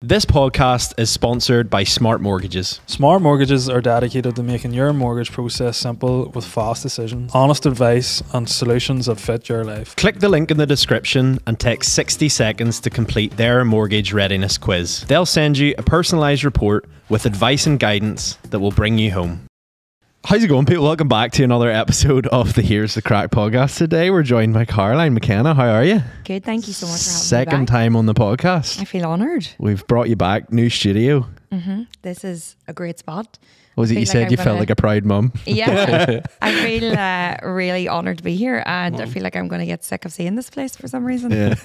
This podcast is sponsored by Smart Mortgages. Smart Mortgages are dedicated to making your mortgage process simple with fast decisions, honest advice and solutions that fit your life. Click the link in the description and take 60 seconds to complete their mortgage readiness quiz. They'll send you a personalised report with advice and guidance that will bring you home. How's it going, people? Welcome back to another episode of the Here's the Crack podcast. Today we're joined by Caroline McKenna. How are you? Good, thank you so much for having me Second back. time on the podcast. I feel honoured. We've brought you back, new studio. This is a great spot. What was it you said? You felt like a proud mum? Yeah, I feel really honoured to be here, and I feel like I'm going to get sick of seeing this place for some reason. Yeah.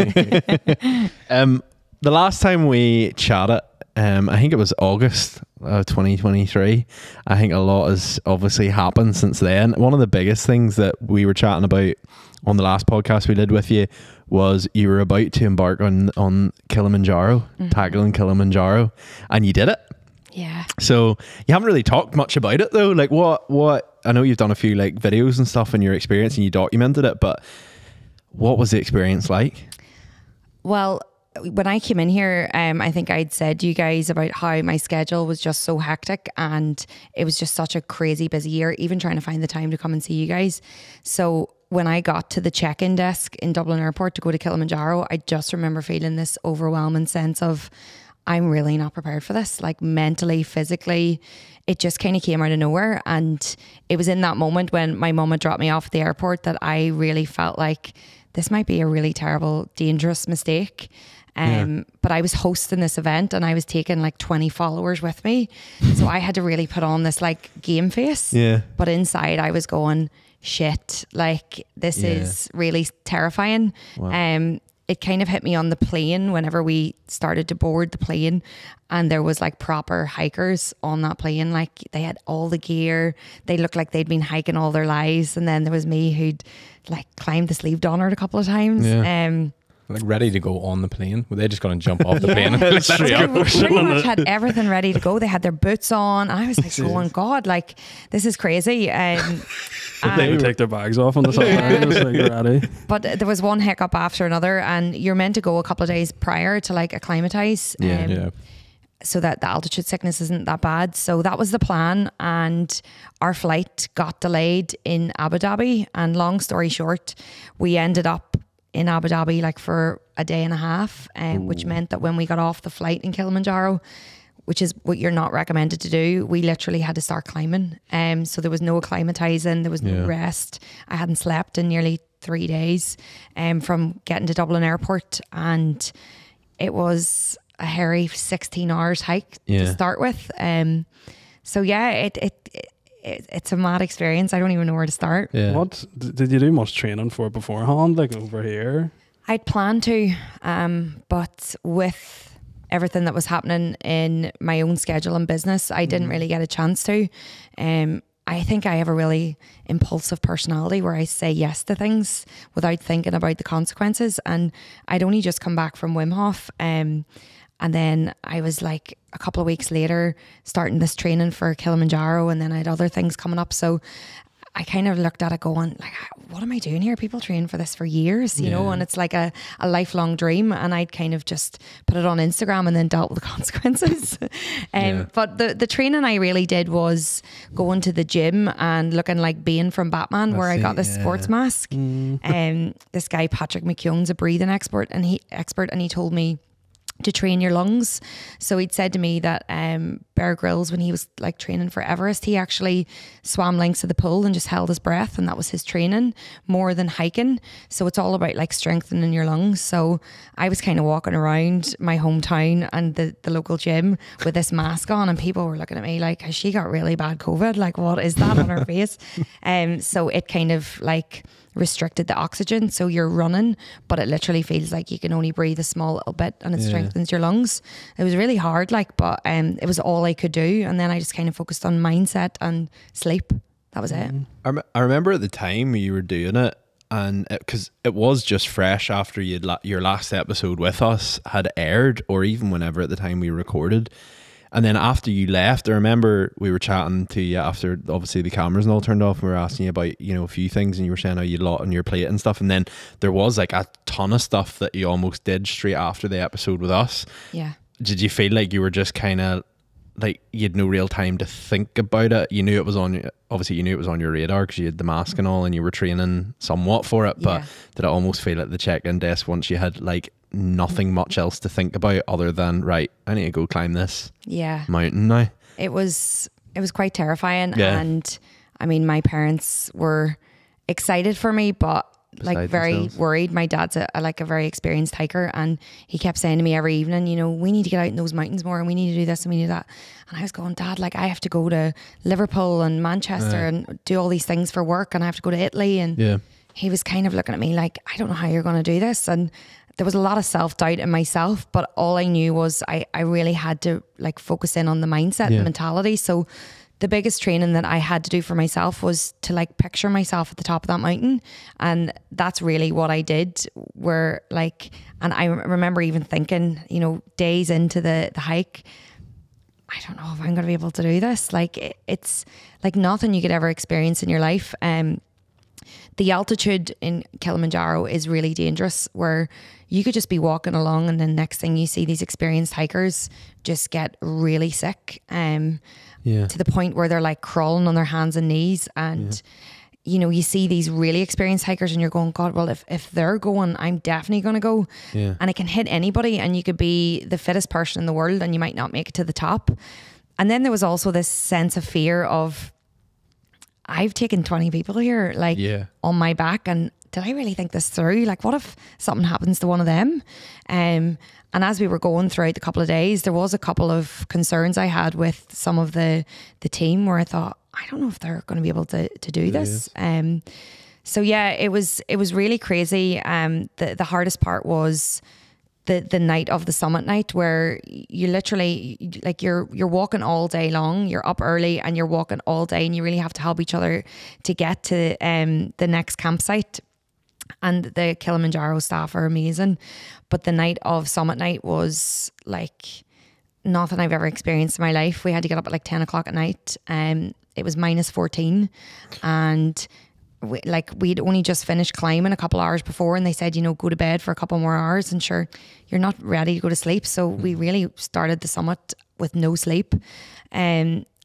The last time we chatted, I think it was August of 2023. I think a lot has obviously happened since then. One of the biggest things that we were chatting about on the last podcast we did with you was you were about to embark on Kilimanjaro, tackling Kilimanjaro, and you did it. Yeah. So you haven't really talked much about it though. Like what I know you've done a few like videos and stuff in your experience and you documented it, but what was the experience like? Well, when I came in here, I think I'd said to you guys about how my schedule was just so hectic and it was just such a crazy busy year, even trying to find the time to come and see you guys. So when I got to the check-in desk in Dublin Airport to go to Kilimanjaro, I just remember feeling this overwhelming sense of, I'm really not prepared for this, like mentally, physically. It just kind of came out of nowhere. And it was in that moment when my mum had dropped me off at the airport that I really felt like this might be a really terrible, dangerous mistake. But I was hosting this event and I was taking like 20 followers with me. So I had to really put on this like game face. Yeah. But inside I was going, shit, like this is really terrifying. Wow. It kind of hit me on the plane whenever we started to board the plane, and there was like proper hikers on that plane. Like they had all the gear. They looked like they'd been hiking all their lives. And then there was me who'd like climbed the sleeve Donard a couple of times. Yeah. Like ready to go on the plane. Were they just going to jump off the plane? They pretty much had everything ready to go. They had their boots on. I was like, going, God, like this is crazy. They would take their bags off on the side. Just like ready. But there was one hiccup after another, and you're meant to go a couple of days prior to like acclimatize. So that the altitude sickness isn't that bad. So that was the plan, and our flight got delayed in Abu Dhabi, and long story short, we ended up in Abu Dhabi like for a day and a half, which meant that when we got off the flight in Kilimanjaro, which is what you're not recommended to do, we literally had to start climbing. So there was no acclimatizing, there was no rest. I hadn't slept in nearly 3 days from getting to Dublin Airport, and it was a hairy 16 hours hike to start with. So yeah, it's a mad experience. I don't even know where to start. Yeah. What did you do much training for beforehand, like over here? I'd planned to, but with everything that was happening in my own schedule and business, I didn't really get a chance to. I think I have a really impulsive personality where I say yes to things without thinking about the consequences. And I'd only just come back from Wim Hof, and then I was like a couple of weeks later starting this training for Kilimanjaro, and then I had other things coming up. So I kind of looked at it going like, what am I doing here? People train for this for years, you know, and it's like a lifelong dream. And I'd kind of just put it on Instagram and then dealt with the consequences. But the training I really did was going to the gym and looking like Bane from Batman, where I got this sports mask. This guy, Patrick McKeown's a breathing expert, and he told me to train your lungs. So he'd said to me that Bear Grylls, when he was like training for Everest, he actually swam lengths to the pool and just held his breath, and that was his training more than hiking. So it's all about like strengthening your lungs. So I was kind of walking around my hometown and the local gym with this mask on, and people were looking at me like, has she got really bad COVID? Like, what is that on her face? So it kind of like restricted the oxygen, so you're running but it literally feels like you can only breathe a small little bit, and it strengthens your lungs. It was really hard, like, but it was all I could do, and then I just kind of focused on mindset and sleep. That was it. I remember at the time you were doing it, and because it was just fresh after your last episode with us had aired, or even whenever at the time we recorded. And then after you left, I remember we were chatting to you after obviously the cameras and all turned off, and we were asking you about, you know, a few things, and you were saying how you had a lot on your plate and stuff. And then there was like a ton of stuff that you almost did straight after the episode with us. Yeah. did you feel like you were just kind of like you had no real time to think about it? You knew it was on, obviously you knew it was on your radar because you had the mask and all and you were training somewhat for it, but did it almost feel at the check-in desk once you had like nothing much else to think about other than, right, I need to go climb this mountain now? It was quite terrifying. And I mean, my parents were excited for me, but like very worried. My dad's a very experienced hiker, and he kept saying to me every evening, you know, we need to get out in those mountains more, and we need to do this and we need that. And I was going, Dad, like I have to go to Liverpool and Manchester and do all these things for work, and I have to go to Italy. And he was kind of looking at me like, I don't know how you're going to do this. And there was a lot of self-doubt in myself, but all I knew was I really had to like focus in on the mindset, the mentality. So the biggest training that I had to do for myself was to like picture myself at the top of that mountain. And that's really what I did, where like, and I remember even thinking, you know, days into the hike, I don't know if I'm going to be able to do this. Like it's like nothing you could ever experience in your life. The altitude in Kilimanjaro is really dangerous, where you could just be walking along and then next thing you see these experienced hikers just get really sick. To the point where they're like crawling on their hands and knees, and you know, you see these really experienced hikers and you're going, God, well, if they're going, I'm definitely going to go. And it can hit anybody, and you could be the fittest person in the world and you might not make it to the top. And then there was also this sense of fear of, I've taken 20 people here, like on my back, and did I really think this through? Like, what if something happens to one of them? And as we were going throughout the couple of days, there was a couple of concerns I had with some of the team, where I thought, I don't know if they're going to be able to do this. So yeah, it was really crazy. The hardest part was the night of the summit night, where you literally like you're walking all day long, you're up early and you're walking all day, and you really have to help each other to get to the next campsite. And the Kilimanjaro staff are amazing, but the night of summit night was like nothing I've ever experienced in my life. We had to get up at like 10 o'clock at night. It was -14, and we'd only just finished climbing a couple hours before, and they said, you know, go to bed for a couple more hours, and sure, you're not ready to go to sleep. So we really started the summit with no sleep.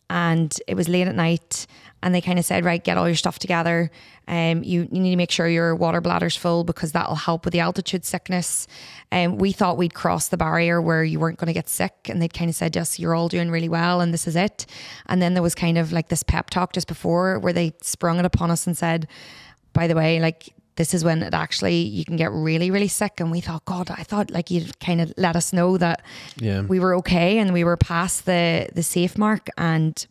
And it was late at night, and they kind of said, right, get all your stuff together. You need to make sure your water bladder's full, because that'll help with the altitude sickness. We thought we'd crossed the barrier where you weren't going to get sick, and they'd kind of said, yes, you're all doing really well and this is it. And then there was kind of like this pep talk just before, where they sprung it upon us and said, by the way, like, this is when you can get really, really sick. And we thought, God, I thought like you'd kind of let us know that we were okay and we were past the safe mark. And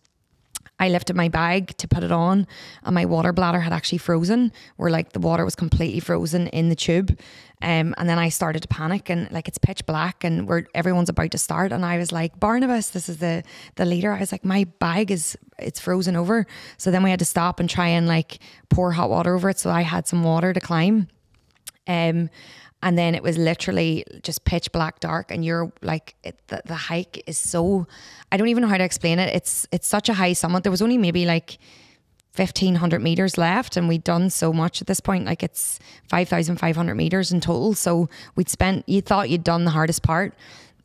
I lifted my bag to put it on, and my water bladder had actually frozen, where like the water was completely frozen in the tube. And then I started to panic, and like it's pitch black and everyone's about to start. And I was like, Barnabas, this is the leader. I was like, my bag it's frozen over. So then we had to stop and try and like pour hot water over it. So I had some water to climb. And then it was literally just pitch black dark, and you're like, the hike is so, I don't even know how to explain it. It's such a high summit. There was only maybe like 1,500 meters left, and we'd done so much at this point. Like it's 5,500 meters in total. So you thought you'd done the hardest part.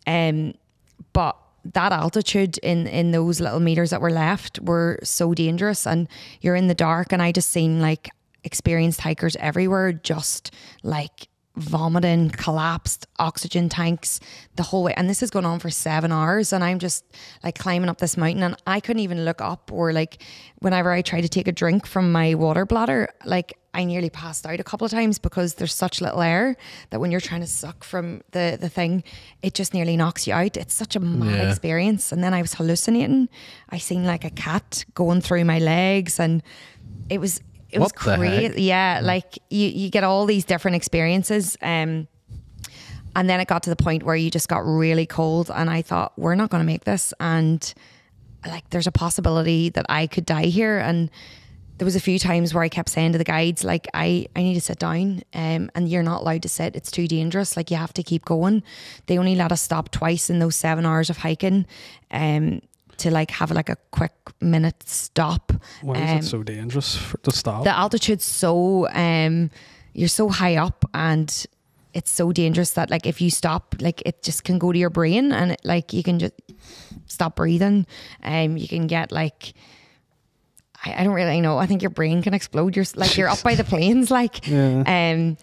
But that altitude in those little meters that were left were so dangerous, and you're in the dark, and I just seen like experienced hikers everywhere, just like vomiting, collapsed oxygen tanks the whole way. And this has gone on for 7 hours, and I'm just like climbing up this mountain, and I couldn't even look up, or like whenever I tried to take a drink from my water bladder, like I nearly passed out a couple of times, because there's such little air that when you're trying to suck from the thing, it just nearly knocks you out. It's such a mad experience. And then I was hallucinating. I seen like a cat going through my legs, and it was crazy. Yeah, like you get all these different experiences. And then it got to the point where you just got really cold, and I thought, we're not going to make this. And like, there's a possibility that I could die here. And there was a few times where I kept saying to the guides, like, I need to sit down, and you're not allowed to sit. It's too dangerous. Like, you have to keep going. They only let us stop twice in those 7 hours of hiking. To like have like a quick minute stop. Why is it so dangerous to stop? The altitude's so you're so high up, and it's so dangerous that like if you stop, like it just can go to your brain, and it, like you can just stop breathing. You can get like, I don't really know. I think your brain can explode. You're up by the planes, like. Yeah.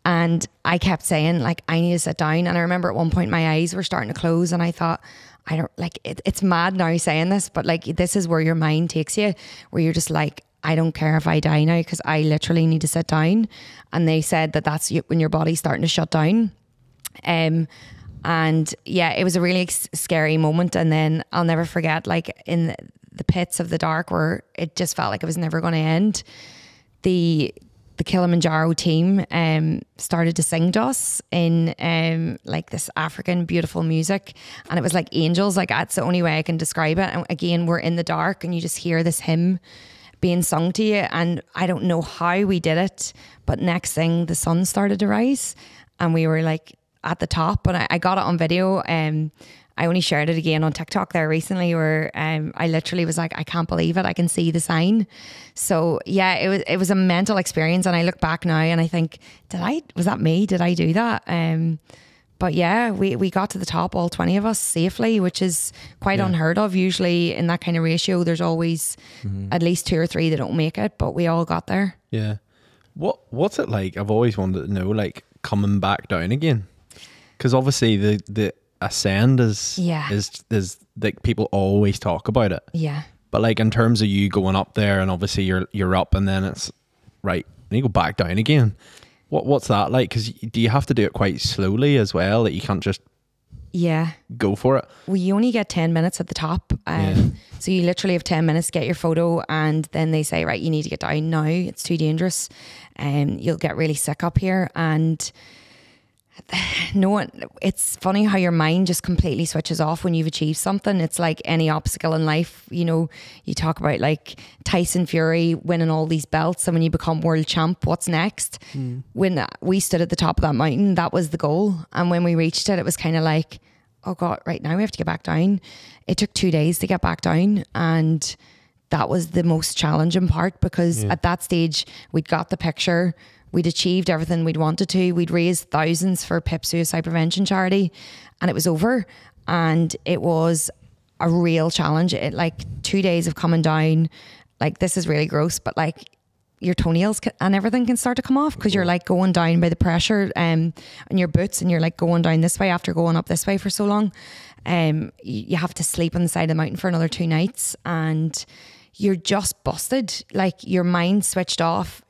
And I kept saying like, I need to sit down. And I remember at one point my eyes were starting to close, and I thought, I don't like it. It's mad now saying this, but like this is where your mind takes you, where you're just like, I don't care if I die now, because I literally need to sit down. And they said that that's when your body's starting to shut down. And yeah, it was a really scary moment. And then I'll never forget, like in the pits of the dark, where it just felt like it was never going to end. The Kilimanjaro team started to sing to us in like this African beautiful music, and it was like angels. Like that's the only way I can describe it. And again, we're in the dark, and you just hear this hymn being sung to you, and I don't know how we did it, but next thing the sun started to rise, and we were like at the top. And I got it on video. I only shared it again on TikTok there recently, where I literally was like, I can't believe it. I can see the sign. So yeah, it was a mental experience. And I look back now and I think, was that me? Did I do that? But yeah, we got to the top, all 20 of us, safely, which is quite unheard of. Usually in that kind of ratio, there's always at least 2 or 3 that don't make it, but we all got there. Yeah. What's it like? I've always wanted to know, like coming back down again. Because obviously the ascend is like people always talk about it. Yeah. But like in terms of you going up there, and obviously you're up, and then it's right, and you go back down again. What's that like? Because do you have to do it quite slowly as well? That you can't just go for it? Well, you only get 10 minutes at the top. So you literally have 10 minutes to get your photo, and then they say, right, you need to get down now. It's too dangerous. You'll get really sick up here. And it's funny how your mind just completely switches off when you've achieved something. It's like any obstacle in life. You know, you talk about like Tyson Fury winning all these belts, and when you become world champ, what's next? When we stood at the top of that mountain, that was the goal. And when we reached it, it was kind of like, oh God, right now we have to get back down. It took 2 days to get back down, and that was the most challenging part, because at that stage we'd got the picture. We'd achieved everything we'd wanted to. We'd raised thousands for PIP suicide prevention charity, and it was over. And it was a real challenge. It like 2 days of coming down, like this is really gross, but like your toenails and everything can start to come off, because you're like going down by the pressure on your boots, and you're like going down this way after going up this way for so long. You have to sleep on the side of the mountain for another 2 nights, and you're just busted. Like your mind switched off.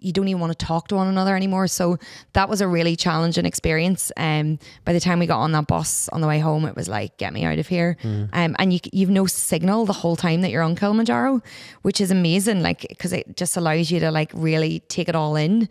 You don't even want to talk to one another anymore. So that was a really challenging experience. By the time we got on that bus on the way home, it was like, get me out of here. And you've no signal the whole time that you're on Kilimanjaro, which is amazing, like, because it just allows you to like really take it all in.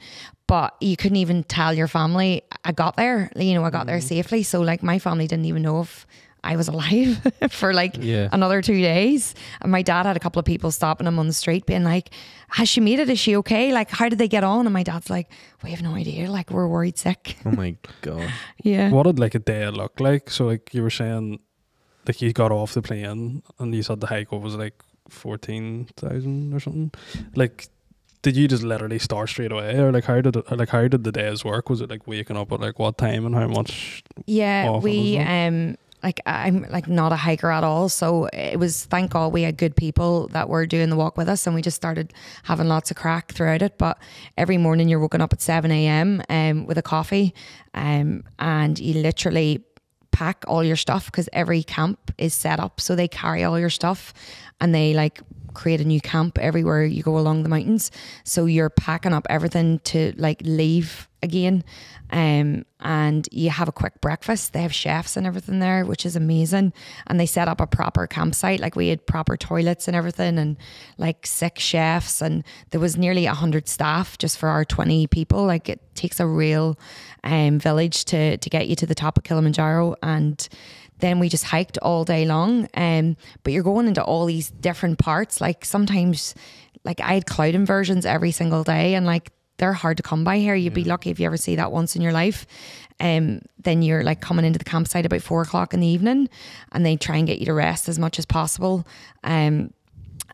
But you couldn't even tell your family I got there. You know, I got there safely. So like my family didn't even know if I was alive for like another 2 days. And my dad had a couple of people stopping him on the street being like, has she made it? Is she okay? Like, how did they get on? And my dad's like, we have no idea. Like, we're worried sick. Oh my God. Yeah. What did like a day look like? So like you were saying, like you got off the plane and you said the hike was like 14,000 or something. Like, did you just literally start straight away, or like how did the days work? Was it like waking up at like what time and how much? Yeah, like I'm like not a hiker at all, so it was, thank God we had good people that were doing the walk with us, and we just started having lots of crack throughout it. But every morning you're woken up at 7 a.m. With a coffee, and you literally pack all your stuff, because every camp is set up so they carry all your stuff, and they like create a new camp everywhere you go along the mountains. So you're packing up everything to like leave again. And you have a quick breakfast. They have chefs and everything there, which is amazing. And they set up a proper campsite. Like we had proper toilets and everything, and like 6 chefs, and there was nearly 100 staff just for our 20 people. Like it takes a real village to get you to the top of Kilimanjaro. And then we just hiked all day long. But you're going into all these different parts. Like sometimes, like I had cloud inversions every single day, and like they're hard to come by here. You'd be lucky if you ever see that once in your life. Then you're like coming into the campsite about 4 o'clock in the evening, and they try and get you to rest as much as possible. And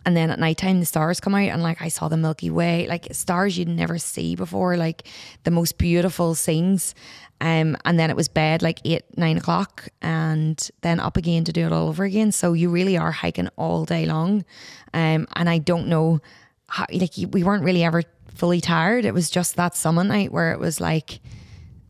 And then at nighttime, the stars come out, and like I saw the Milky Way, like stars you'd never see before, like the most beautiful scenes. And then it was bed like 8-9 o'clock, and then up again to do it all over again. So you really are hiking all day long. And I don't know how, like we weren't really ever fully tired. It was just that summit night where it was like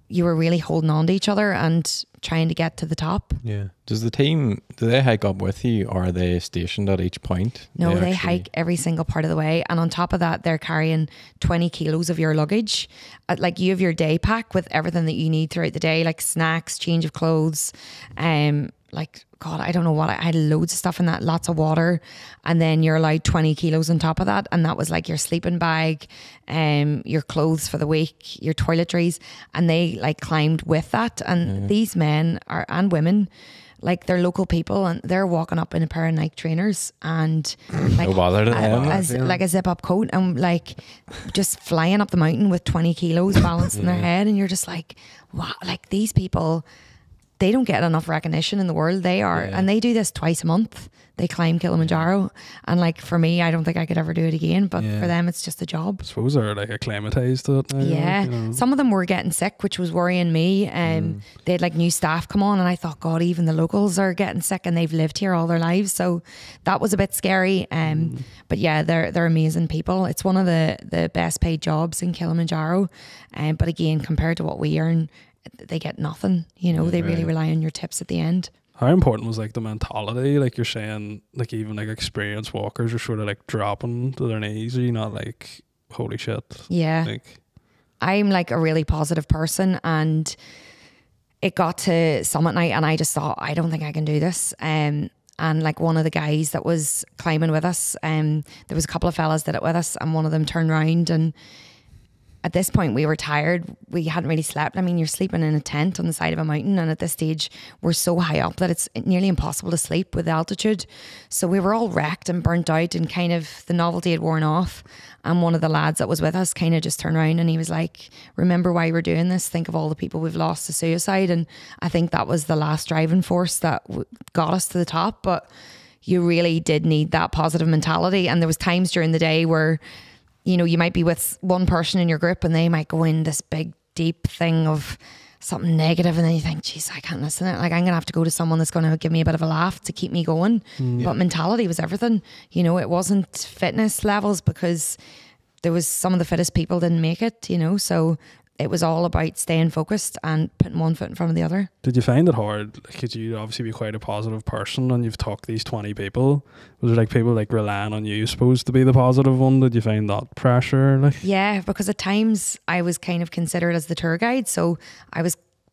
you were really holding on to each other and trying to get to the top. Yeah. Does the team, do they hike up with you, or are they stationed at each point? No, they hike every single part of the way. And on top of that, they're carrying 20 kilos of your luggage. Like you have your day pack with everything that you need throughout the day, like snacks, change of clothes, like, God, I don't know what, I had loads of stuff in that, lots of water. And then you're allowed 20 kilos on top of that. And that was like your sleeping bag, your clothes for the week, your toiletries. And they like climbed with that. And these men and women, like they're local people, and they're walking up in a pair of Nike trainers and like, no bother to them. like a zip up coat, and like just flying up the mountain with 20 kilos balanced in their head. And you're just like, wow, like these people, they don't get enough recognition in the world. They are, and they do this twice a month. They climb Kilimanjaro, and like for me, I don't think I could ever do it again. But for them, it's just a job. I suppose they're like acclimatized to it now. Yeah, like, you know. Some of them were getting sick, which was worrying me. They had like new staff come on, and I thought, God, even the locals are getting sick, and they've lived here all their lives, so that was a bit scary. But yeah, they're amazing people. It's one of the best paid jobs in Kilimanjaro. But again, compared to what we earn, they get nothing. You know, they really rely on your tips at the end. How important was like the mentality? Like you're saying, like even like experienced walkers are sort of like dropping to their knees. Are you not like, holy shit? Yeah. Like, I'm like a really positive person, and it got to summit night and I just thought, I don't think I can do this. And like one of the guys that was climbing with us, there was a couple of fellas that did it with us, and one of them turned around, and at this point we were tired. We hadn't really slept. I mean, you're sleeping in a tent on the side of a mountain, and at this stage we're so high up that it's nearly impossible to sleep with altitude. So we were all wrecked and burnt out, and kind of the novelty had worn off. And one of the lads that was with us kind of just turned around and he was like, remember why we're doing this? Think of all the people we've lost to suicide. And I think that was the last driving force that got us to the top. But you really did need that positive mentality. And there was times during the day where, you know, you might be with one person in your group and they might go in this big deep thing of something negative, and then you think, geez, I can't listen to it. Like, I'm gonna have to go to someone that's gonna give me a bit of a laugh to keep me going. But mentality was everything. You know, it wasn't fitness levels, because there was some of the fittest people didn't make it, you know, so it was all about staying focused and putting one foot in front of the other. Did you find it hard? Because you obviously be quite a positive person, and you've talked these 20 people. Was there like people like relying on you supposed to be the positive one? Did you find that pressure? Like, yeah, because at times I was kind of considered as the tour guide. So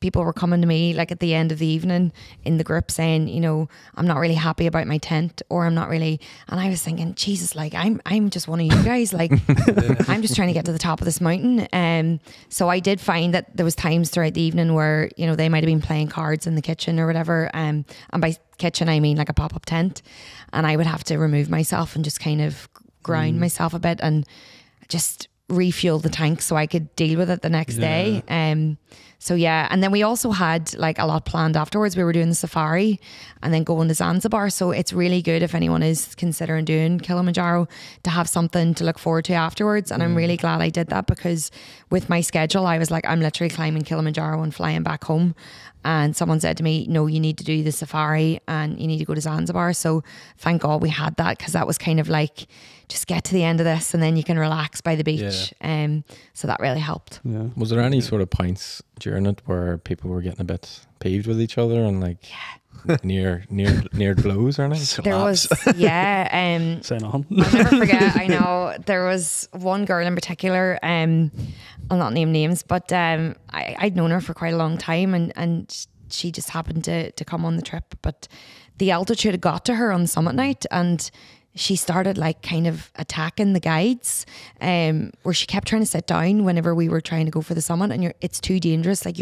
people were coming to me like at the end of the evening in the group saying, you know, I'm not really happy about my tent, or I'm not really, and I was thinking, Jesus, like I'm just one of you guys, like I'm just trying to get to the top of this mountain. So I did find that there was times throughout the evening where, you know, they might have been playing cards in the kitchen or whatever, and by kitchen I mean like a pop-up tent, and I would have to remove myself and just kind of ground myself a bit and just refuel the tank so I could deal with it the next day. So yeah, and then we also had like a lot planned afterwards. We were doing the safari and then going to Zanzibar. So it's really good if anyone is considering doing Kilimanjaro to have something to look forward to afterwards. And I'm really glad I did that, because with my schedule, I was like, I'm literally climbing Kilimanjaro and flying back home. And someone said to me, no, you need to do the safari and you need to go to Zanzibar. So thank God we had that, because that was kind of like, just get to the end of this and then you can relax by the beach. So that really helped. Yeah. Was there any sort of points during it where people were getting a bit peeved with each other and like near blows or anything? There was, Say nothing. I'll never forget. I know there was one girl in particular. I'll not name names, but I'd known her for quite a long time, and she just happened to come on the trip. But the altitude had got to her on summit night, and she started like kind of attacking the guides, where she kept trying to sit down whenever we were trying to go for the summit, and it's too dangerous. Like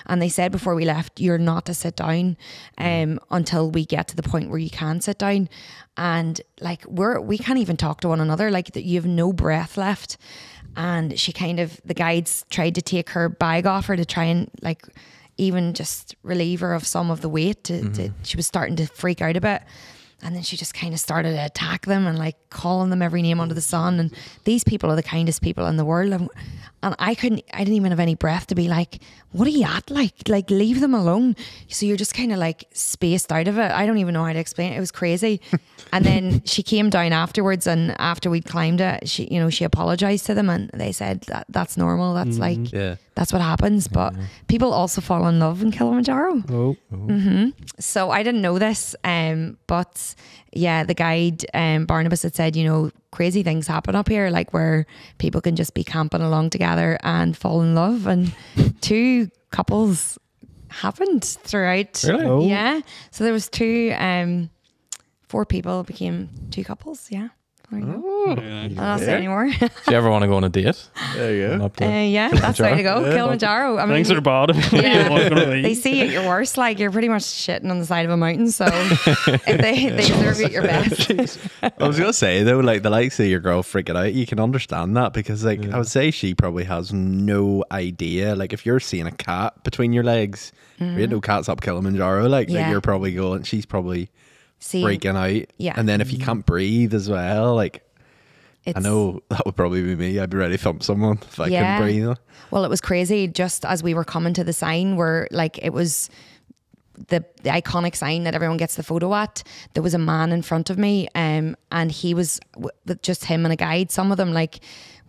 and they said before we left, you're not to sit down until we get to the point where you can sit down. And like we can't even talk to one another. Like you have no breath left. And she the guides tried to take her bag off her to try and like even just relieve her of some of the weight. She was starting to freak out a bit. And then she just kind of started to attack them and like calling them every name under the sun. And these people are the kindest people in the world. And I didn't even have any breath to be like, what are you at? Like leave them alone. So you're just kind of like spaced out of it. I don't even know how to explain it. It was crazy. And then she came down afterwards, and after we'd climbed it, she apologized to them, and they said that's normal. That's like, that's what happens. But people also fall in love in Kilimanjaro. So I didn't know this, but yeah, the guide, Barnabas, had said, crazy things happen up here, like where people can just be camping along together and fall in love. And 2 couples happened throughout. Really? Oh. Yeah. So there was 4 people became 2 couples. Yeah. There you go. Yeah. I'll not say anymore. If you ever want to go on a date, There you go. up to Yeah, that's the way to go. Kilimanjaro. I mean, Things are bad. Yeah. They see you at your worst, like you're pretty much shitting on the side of a mountain. So if they deserve you at your best. I was gonna say though, like the likes of your girl freaking out, you can understand that, because like I would say she probably has no idea. Like if you're seeing a cat between your legs, there ain't no cats up Kilimanjaro. Like you're probably going, she's probably freaking out. Yeah. And then if you can't breathe as well, like I know that would probably be me. I'd be ready to thump someone if I couldn't breathe. Well, it was crazy. Just as we were coming to the sign where like it was the iconic sign that everyone gets the photo at, there was a man in front of me, and he was just him and a guide. Some of them like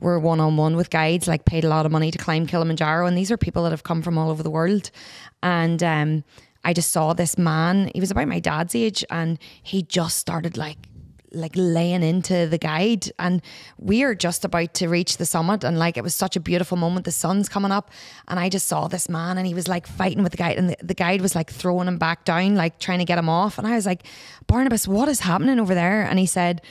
were one-on-one with guides, like paid a lot of money to climb Kilimanjaro, and these are people that have come from all over the world. And I just saw this man, he was about my dad's age, and he just started like laying into the guide, and we are just about to reach the summit, and like it was such a beautiful moment, the sun's coming up, and I just saw this man, and he was like fighting with the guide, and the guide was like throwing him back down, like trying to get him off. And I was like, Barnabas, what is happening over there? And he said,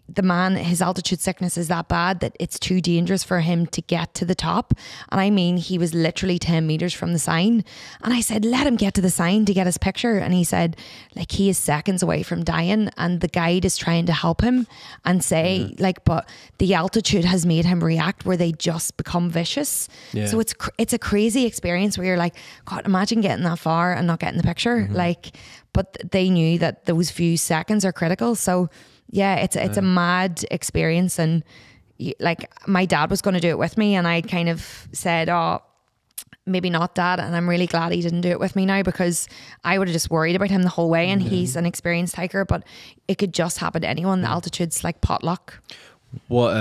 the man, his altitude sickness is that bad that it's too dangerous for him to get to the top. And I mean, he was literally 10 meters from the sign. And I said, let him get to the sign to get his picture. And he said, like, he is seconds away from dying, and the guide is trying to help him and say like, but the altitude has made him react where they just become vicious. So it's a crazy experience where you're like, God, imagine getting that far and not getting the picture. Like, but they knew that those few seconds are critical. So yeah, it's a mad experience. And like my dad was going to do it with me, and I kind of said, oh, maybe not, Dad. And I'm really glad he didn't do it with me now, because I would have just worried about him the whole way. And he's an experienced hiker, but it could just happen to anyone. The altitude's like potluck. What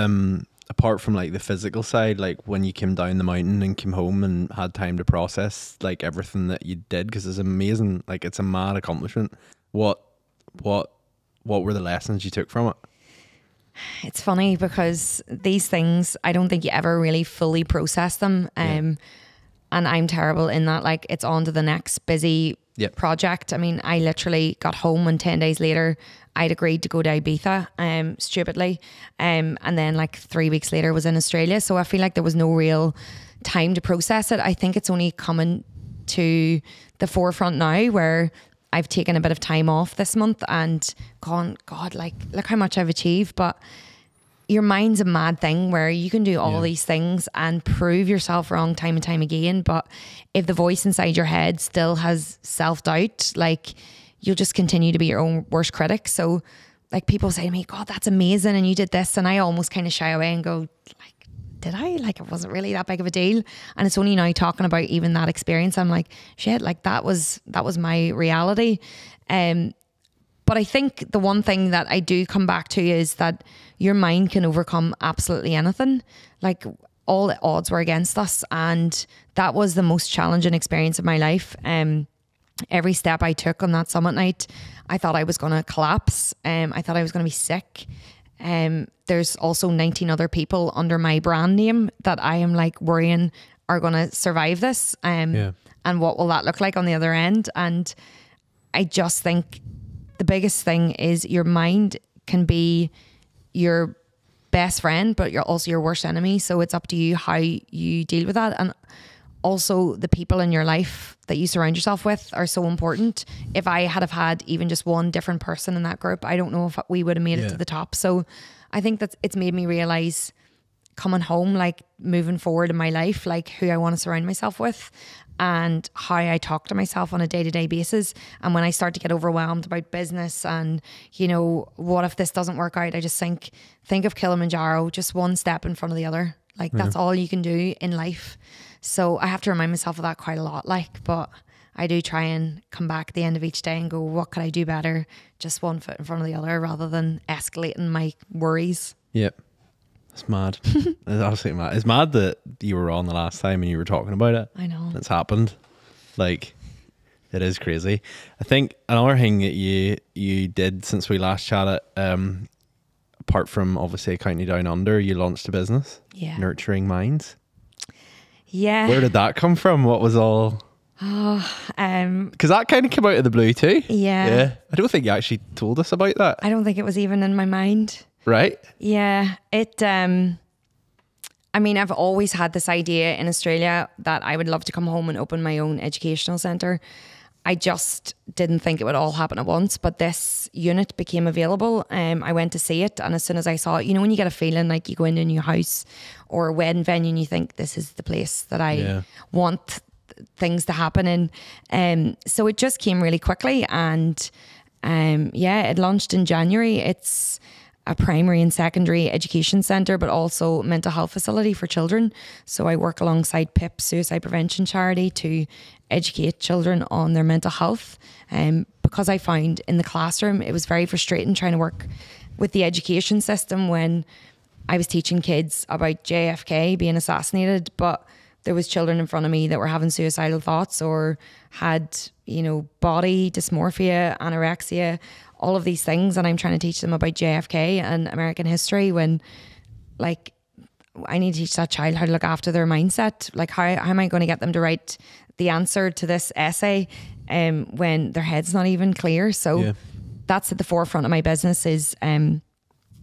apart from like the physical side, like when you came down the mountain and came home and had time to process like everything that you did, because it's amazing, like it's a mad accomplishment. What were the lessons you took from it? It's funny because these things, I don't think you ever really fully process them. And I'm terrible in that, like it's on to the next busy project. I mean, I literally got home and 10 days later, I'd agreed to go to Ibiza, stupidly. And then like 3 weeks later was in Australia. So I feel like there was no real time to process it. I think it's only coming to the forefront now, where I've taken a bit of time off this month and gone, God, like, look how much I've achieved. But your mind's a mad thing where you can do all these things and prove yourself wrong time and time again. But if the voice inside your head still has self-doubt, like you'll just continue to be your own worst critic. So like people say to me, God, that's amazing, and you did this. And I almost kind of shy away and go, like, did I? Like, it wasn't really that big of a deal. And it's only now talking about even that experience, I'm like, shit, like that was my reality. But I think the one thing that I do come back to is that your mind can overcome absolutely anything. Like all the odds were against us, and that was the most challenging experience of my life. Every step I took on that summit night, I thought I was going to collapse. I thought I was going to be sick. There's also 19 other people under my brand name that I am like worrying are going to survive this. And what will that look like on the other end? And I just think the biggest thing is your mind can be your best friend, but you're also your worst enemy. So it's up to you how you deal with that. And also the people in your life that you surround yourself with are so important. If I had had even just one different person in that group, I don't know if we would have made it to the top. So I think that it's made me realize coming home, like moving forward in my life, like who I want to surround myself with and how I talk to myself on a day-to-day basis. And when I start to get overwhelmed about business and, you know, what if this doesn't work out? I just think of Kilimanjaro, just one step in front of the other. Like that's all you can do in life. So I have to remind myself of that quite a lot. Like, but I do try and come back at the end of each day and go, what could I do better? Just one foot in front of the other rather than escalating my worries. Yep. It's mad. It's absolutely mad. It's mad that you were on the last time and you were talking about it. I know. It's happened. Like, it is crazy. I think another thing that you did since we last chatted, apart from obviously County Down Under, you launched a business. Yeah. Nurturing Minds. Yeah. Where did that come from? What was all... because that kind of came out of the blue too. Yeah. I don't think you actually told us about that. I don't think it was even in my mind. Right? Yeah. I mean, I've always had this idea in Australia that I would love to come home and open my own educational centre. I just didn't think it would all happen at once, but this unit became available. I went to see it, and as soon as I saw it, you know, when you get a feeling like you go into a new house or a wedding venue and you think this is the place that I want things to happen in. So it just came really quickly, and it launched in January. It's a primary and secondary education centre, but also mental health facility for children. So I work alongside PIP, Suicide Prevention Charity, to educate children on their mental health. Because I found in the classroom, it was very frustrating trying to work with the education system when I was teaching kids about JFK being assassinated, but there was children in front of me that were having suicidal thoughts or had, you know, body dysmorphia, anorexia, all of these things. And I'm trying to teach them about JFK and American history when, like, I need to teach that child how to look after their mindset. Like, how am I going to get them to write the answer to this essay when their head's not even clear? So that's at the forefront of my business, is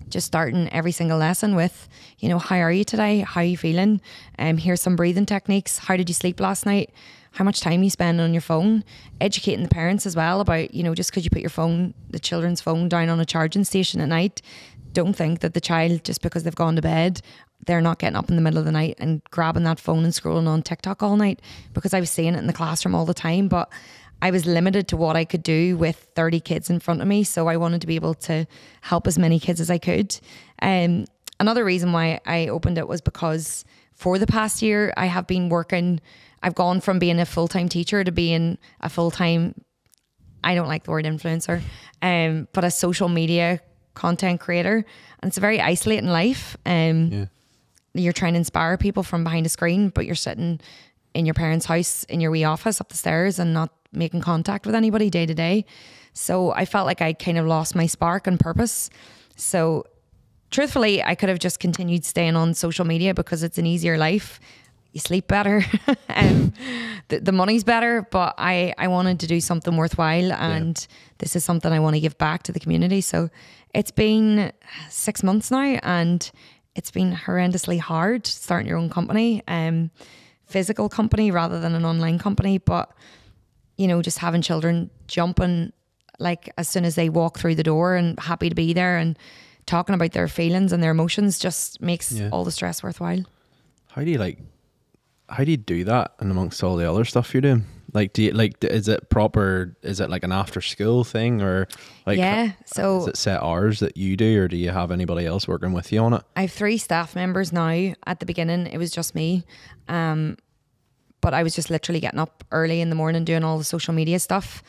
just starting every single lesson with, you know, how are you today? How are you feeling? Here's some breathing techniques. How did you sleep last night? How much time you spend on your phone? Educating the parents as well about, you know, just because you put your phone, the children's phone, down on a charging station at night, don't think that the child, just because they've gone to bed, they're not getting up in the middle of the night and grabbing that phone and scrolling on TikTok all night. Because I was seeing it in the classroom all the time, but I was limited to what I could do with 30 kids in front of me. So I wanted to be able to help as many kids as I could. Another reason why I opened it was because for the past year, I have been working, I've gone from being a full-time teacher to being a full-time, I don't like the word influencer, but a social media content creator. And it's a very isolating life. You're trying to inspire people from behind a screen, but you're sitting in your parents' house in your wee office up the stairs and not making contact with anybody day to day. So I felt like I kind of lost my spark and purpose. So truthfully, I could have just continued staying on social media because it's an easier life. You sleep better and the money's better, but I wanted to do something worthwhile, and this is something I want to give back to the community. So it's been 6 months now, and it's been horrendously hard starting your own company, physical company rather than an online company. But, you know, just having children jumping like as soon as they walk through the door and happy to be there and talking about their feelings and their emotions just makes all the stress worthwhile. How do you do that and amongst all the other stuff you're doing? Like, is it proper, is it like an after school thing, or like, so is it set hours that you do, or do you have anybody else working with you on it? I have 3 staff members now. At the beginning, it was just me. But I was just literally getting up early in the morning, doing all the social media stuff,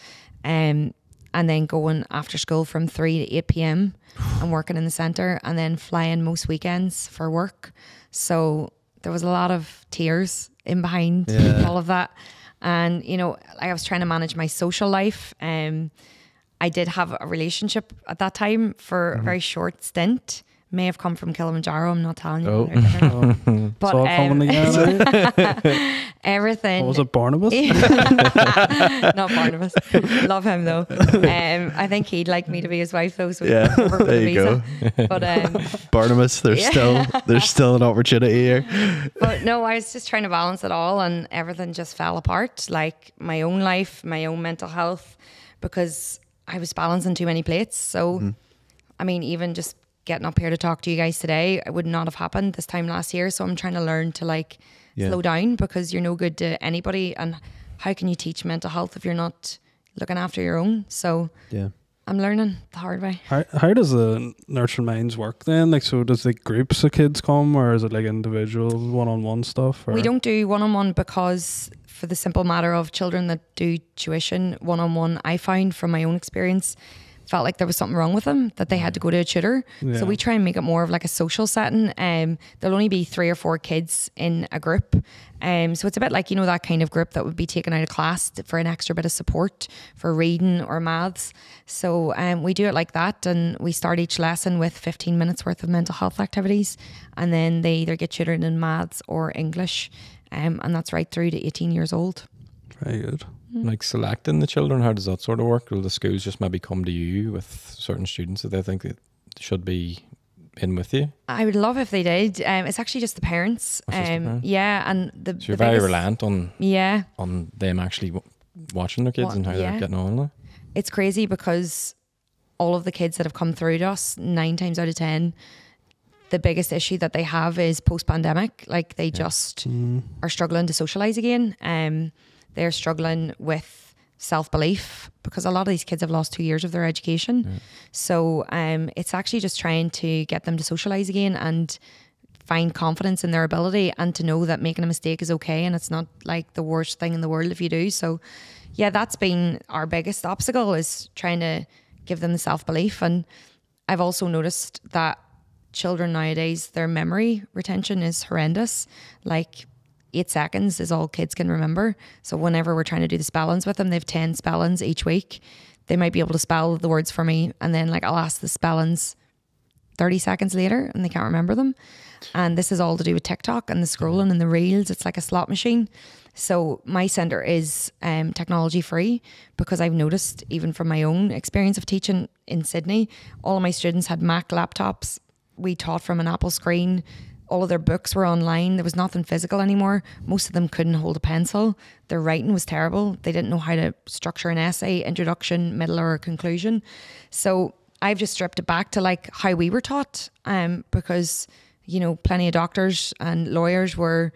and then going after school from 3 to 8 p.m. and working in the centre, and then flying most weekends for work. So there was a lot of tears in behind all of that. And, you know, I was trying to manage my social life. I did have a relationship at that time for a very short stint. May have come from Kilimanjaro, I'm not telling you. But everything. What was it, Barnabas? Not Barnabas. Love him though. I think he'd like me to be his wife though. So there you go. But Barnabas, there's still an opportunity here. But no, I was just trying to balance it all, and everything just fell apart. Like my own life, my own mental health, because I was balancing too many plates. So, I mean, even just getting up here to talk to you guys today, it would not have happened this time last year. So I'm trying to learn to like slow down, because you're no good to anybody. And how can you teach mental health if you're not looking after your own? So I'm learning the hard way. How does the Nurturing Minds work then? Like, so does the groups of kids come, or is it like individual one-on-one stuff? Or? We don't do one-on-one because for the simple matter of children that do tuition one-on-one, I found from my own experience, felt like there was something wrong with them, that they had to go to a tutor. So we try and make it more of like a social setting. There'll only be 3 or 4 kids in a group. So it's a bit like, you know, that kind of group that would be taken out of class for an extra bit of support for reading or maths. So we do it like that, and we start each lesson with 15 minutes worth of mental health activities, and then they either get tutored in maths or English, and that's right through to 18 years old. Very good. Like selecting the children, how does that sort of work? Will the schools just maybe come to you with certain students that they think that should be in with you? I would love if they did. It's actually just the parents. Yeah, and so you're very reliant on them actually watching their kids and how they're getting on. It's crazy because all of the kids that have come through to us, 9 times out of 10, the biggest issue that they have is post-pandemic. Like they just are struggling to socialise again. They're struggling with self-belief because a lot of these kids have lost 2 years of their education. So it's actually just trying to get them to socialise again and find confidence in their ability, and to know that making a mistake is okay and it's not like the worst thing in the world if you do. So yeah, that's been our biggest obstacle, is trying to give them the self-belief. And I've also noticed that children nowadays, their memory retention is horrendous. Like 8 seconds is all kids can remember. So whenever we're trying to do the spellings with them, they have 10 spellings each week. They might be able to spell the words for me, and then like I'll ask the spellings 30 seconds later and they can't remember them. And this is all to do with TikTok and the scrolling and the reels. It's like a slot machine. So my centre is technology free, because I've noticed, even from my own experience of teaching in Sydney, all of my students had Mac laptops. We taught from an Apple screen. All of their books were online. There was nothing physical anymore. Most of them couldn't hold a pencil. Their writing was terrible. They didn't know how to structure an essay, introduction, middle, or conclusion. So I've just stripped it back to like how we were taught, because, you know, plenty of doctors and lawyers were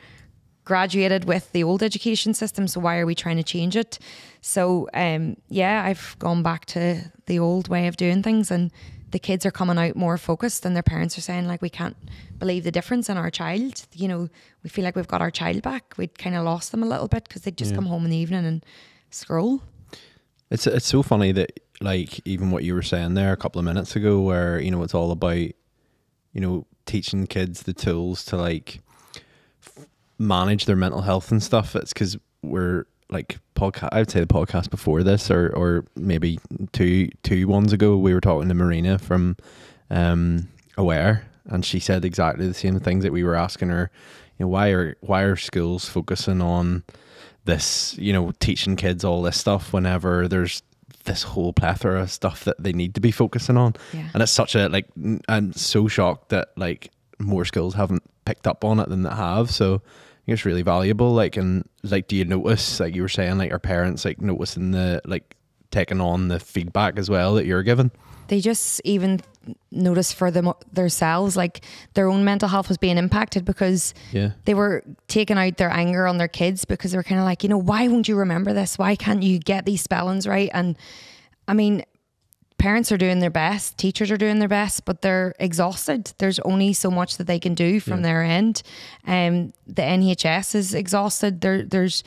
graduated with the old education system. So why are we trying to change it? So I've gone back to the old way of doing things, and the kids are coming out more focused, and their parents are saying like, we can't believe the difference in our child. You know, we feel like we've got our child back. We'd kind of lost them a little bit because they'd just come home in the evening and scroll. It's so funny that, like, even what you were saying there a couple of minutes ago, where, you know, it's all about, you know, teaching kids the tools to like manage their mental health and stuff. It's because we're like I would say the podcast before this, or maybe two ones ago, we were talking to Marina from Aware, and she said exactly the same things that we were asking her. You know, why are schools focusing on this, you know, teaching kids all this stuff whenever there's this whole plethora of stuff that they need to be focusing on? And it's such a, like, I'm so shocked that like more schools haven't picked up on it than that have. So I think it's really valuable. Like, and like, do you notice, like you were saying, like, our parents like noticing the, like, taking on the feedback as well that you're giving? They just even notice for themselves, like their own mental health was being impacted because they were taking out their anger on their kids, because they were kind of like, you know, why won't you remember this? Why can't you get these spellings right? And I mean, parents are doing their best, teachers are doing their best, but they're exhausted. There's only so much that they can do from their end. The NHS is exhausted. There's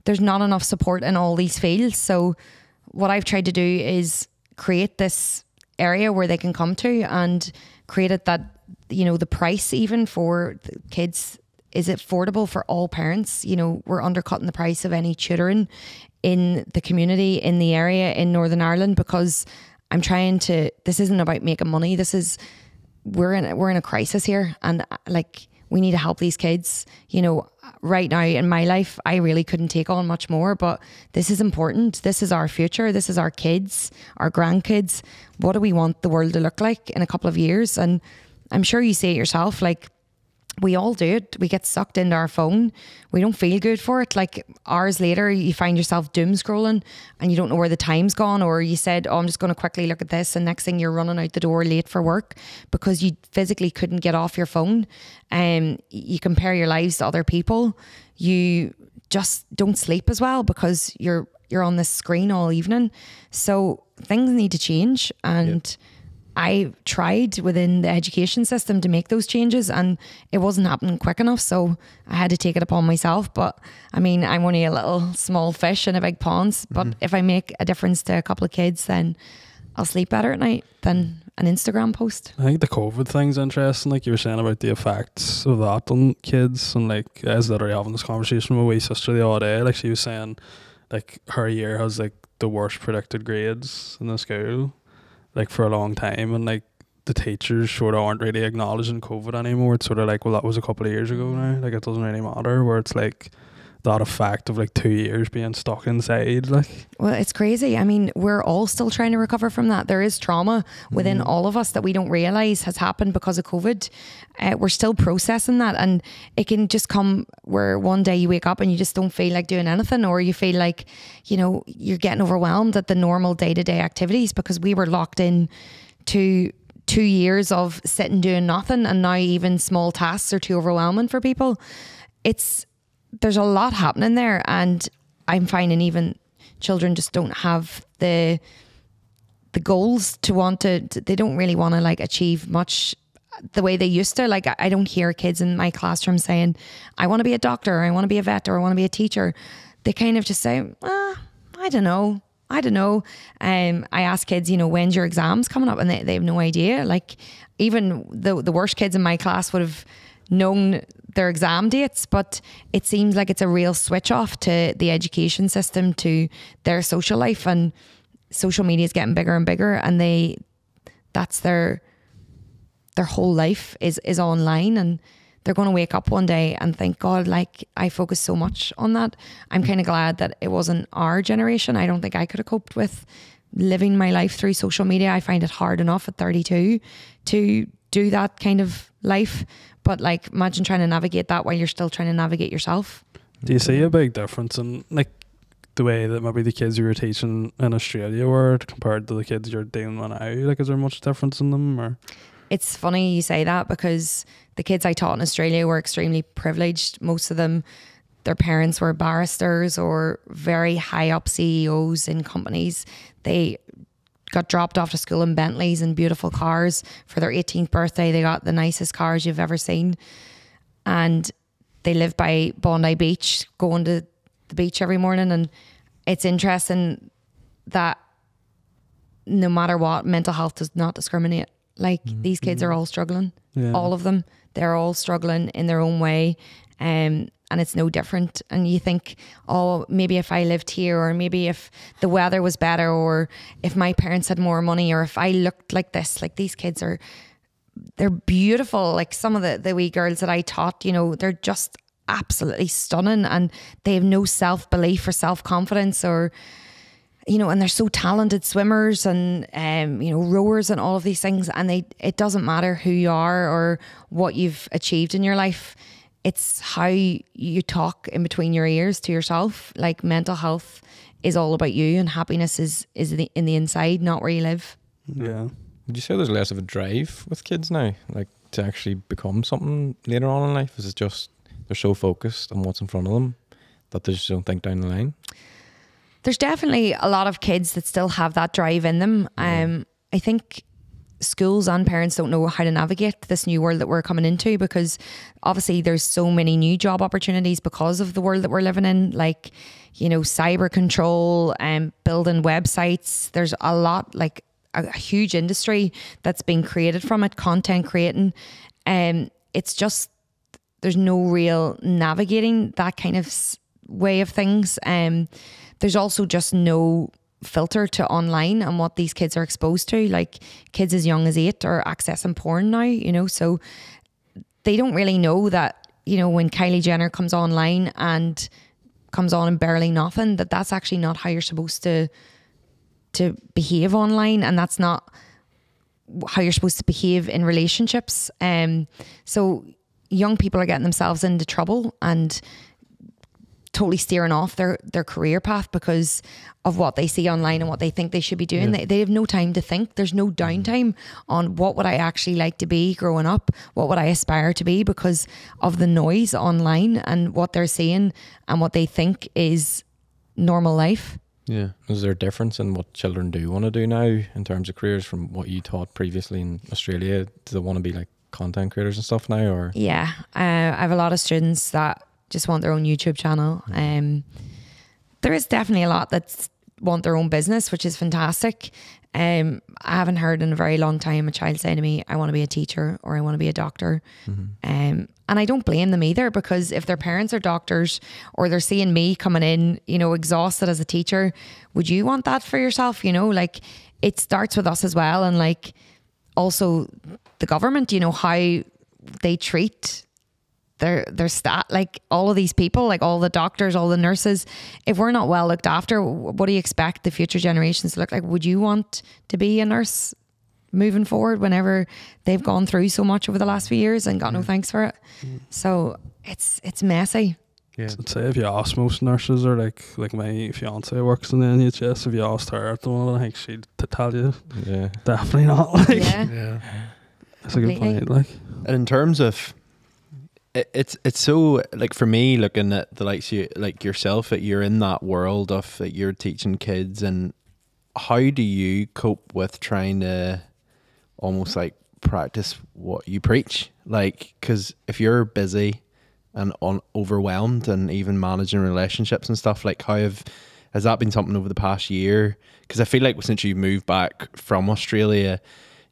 not enough support in all these fields. So what I've tried to do is create this area where they can come to, and create it that, you know, the price even for the kids is affordable for all parents. You know, we're undercutting the price of any tutoring in the community, in the area, in Northern Ireland, because I'm trying to, this isn't about making money. This is, we're in a crisis here, and like, we need to help these kids. You know, right now in my life, I really couldn't take on much more, but this is important. This is our future. This is our kids, our grandkids. What do we want the world to look like in a couple of years? And I'm sure you see it yourself. Like, we all do it. We get sucked into our phone. We don't feel good for it. Like hours later, you find yourself doom scrolling and you don't know where the time's gone, or you said, oh, I'm just going to quickly look at this. And next thing you're running out the door late for work because you physically couldn't get off your phone. You compare your lives to other people. You just don't sleep as well because you're on this screen all evening. So things need to change. And I tried within the education system to make those changes and it wasn't happening quick enough. So I had to take it upon myself. But I mean, I'm only a little small fish in a big pond. But if I make a difference to a couple of kids, then I'll sleep better at night than an Instagram post. I think the COVID thing's interesting, like you were saying about the effects of that on kids. And like, I was literally having this conversation with my wee sister the other day. Like she was saying, like her year has like the worst predicted grades in the school, like for a long time, and like the teachers sort of aren't really acknowledging COVID anymore. It's sort of like, well, that was a couple of years ago now, like it doesn't really matter, where it's like that effect of like 2 years being stuck inside. Like, well, it's crazy. I mean, we're all still trying to recover from that. There is trauma within all of us that we don't realize has happened because of COVID. We're still processing that, and it can just come where one day you wake up and you just don't feel like doing anything, or you feel like, you know, you're getting overwhelmed at the normal day-to-day activities because we were locked in to 2 years of sitting doing nothing, and now even small tasks are too overwhelming for people. There's a lot happening there, and I'm finding even children just don't have the goals to want to, they don't really want to like achieve much the way they used to. Like I don't hear kids in my classroom saying, I want to be a doctor, or I want to be a vet, or I want to be a teacher. They kind of just say, I don't know. I ask kids, you know, when's your exams coming up? And they have no idea. Like even the worst kids in my class would have known their exam dates, but it seems like it's a real switch off to the education system, to their social life, and social media is getting bigger and bigger, and that's their whole life is online, and they're going to wake up one day and think, God, like I focused so much on that. I'm kind of glad that it wasn't our generation. I don't think I could have coped with living my life through social media. I find it hard enough at 32 to do that kind of life. But like, imagine trying to navigate that while you're still trying to navigate yourself. do you see a big difference in like the way that maybe the kids you were teaching in Australia were compared to the kids you're dealing with now? Like, is there much difference in them, or? It's funny you say that, because the kids I taught in Australia were extremely privileged. Most of them, their parents were barristers or very high up CEOs in companies. They got dropped off to school in Bentleys and beautiful cars. For their 18th birthday, they got the nicest cars you've ever seen. And they live by Bondi Beach, going to the beach every morning. And it's interesting that no matter what, mental health does not discriminate. Like, these kids are all struggling. Yeah. All of them. They're all struggling in their own way. And it's no different. And you think, oh, maybe if I lived here, or maybe if the weather was better, or if my parents had more money, or if I looked like this. Like, these kids they're beautiful. Like, some of the wee girls that I taught, you know, they're just absolutely stunning, and they have no self-belief or self-confidence, or, you know, and they're so talented swimmers and, you know, rowers and all of these things. And it doesn't matter who you are or what you've achieved in your life. It's how you talk in between your ears to yourself. Like, mental health is all about you, and happiness is in the inside, not where you live. Yeah. Would you say there's less of a drive with kids now, like to actually become something later on in life? Is it just they're so focused on what's in front of them that they just don't think down the line? There's definitely a lot of kids that still have that drive in them. I think schools and parents don't know how to navigate this new world that we're coming into, because obviously there's so many new job opportunities because of the world that we're living in, like, you know, cyber control and building websites. There's a lot, like a huge industry that's being created from it, content creating. It's just, there's no real navigating that kind of way of things. There's also just no filter to online and what these kids are exposed to. Like, kids as young as 8 are accessing porn now, you know, so they don't really know that, you know, when Kylie Jenner comes online and comes on in barely nothing, that's actually not how you're supposed to behave online, and that's not how you're supposed to behave in relationships. So young people are getting themselves into trouble and totally steering off their career path because of what they see online and what they think they should be doing. They have no time to think. There's no downtime on what would I actually like to be growing up, what would I aspire to be, because of the noise online and what they're seeing and what they think is normal life. Yeah. Is there a difference in what children do want to do now in terms of careers from what you taught previously in Australia? Do they want to be like content creators and stuff now, or? Yeah, I have a lot of students that just want their own YouTube channel. There is definitely a lot that want their own business, which is fantastic. I haven't heard in a very long time a child say to me, I want to be a teacher or I want to be a doctor. And I don't blame them either, because if their parents are doctors or they're seeing me coming in, you know, exhausted as a teacher, would you want that for yourself? You know, like, it starts with us as well. And like, also the government, you know, how they treat their stat, like all of these people, like all the doctors, all the nurses. If we're not well looked after, what do you expect the future generations to look like? Would you want to be a nurse moving forward whenever they've gone through so much over the last few years and got no thanks for it? So it's messy. Yeah. I'd say if you ask most nurses, or like my fiance works in the NHS, if you asked her at the moment, I think she'd tell you, Yeah. definitely not. Like, Yeah. Yeah. that's a good Completely. point. Like, And in terms of it's so, like, for me, looking at the likes you, like yourself, that you're in that world of that you're teaching kids, and how do you cope with trying to almost like practice what you preach? Like, because if you're busy and overwhelmed and even managing relationships and stuff, like, has that been something over the past year? Because I feel like since you moved back from Australia,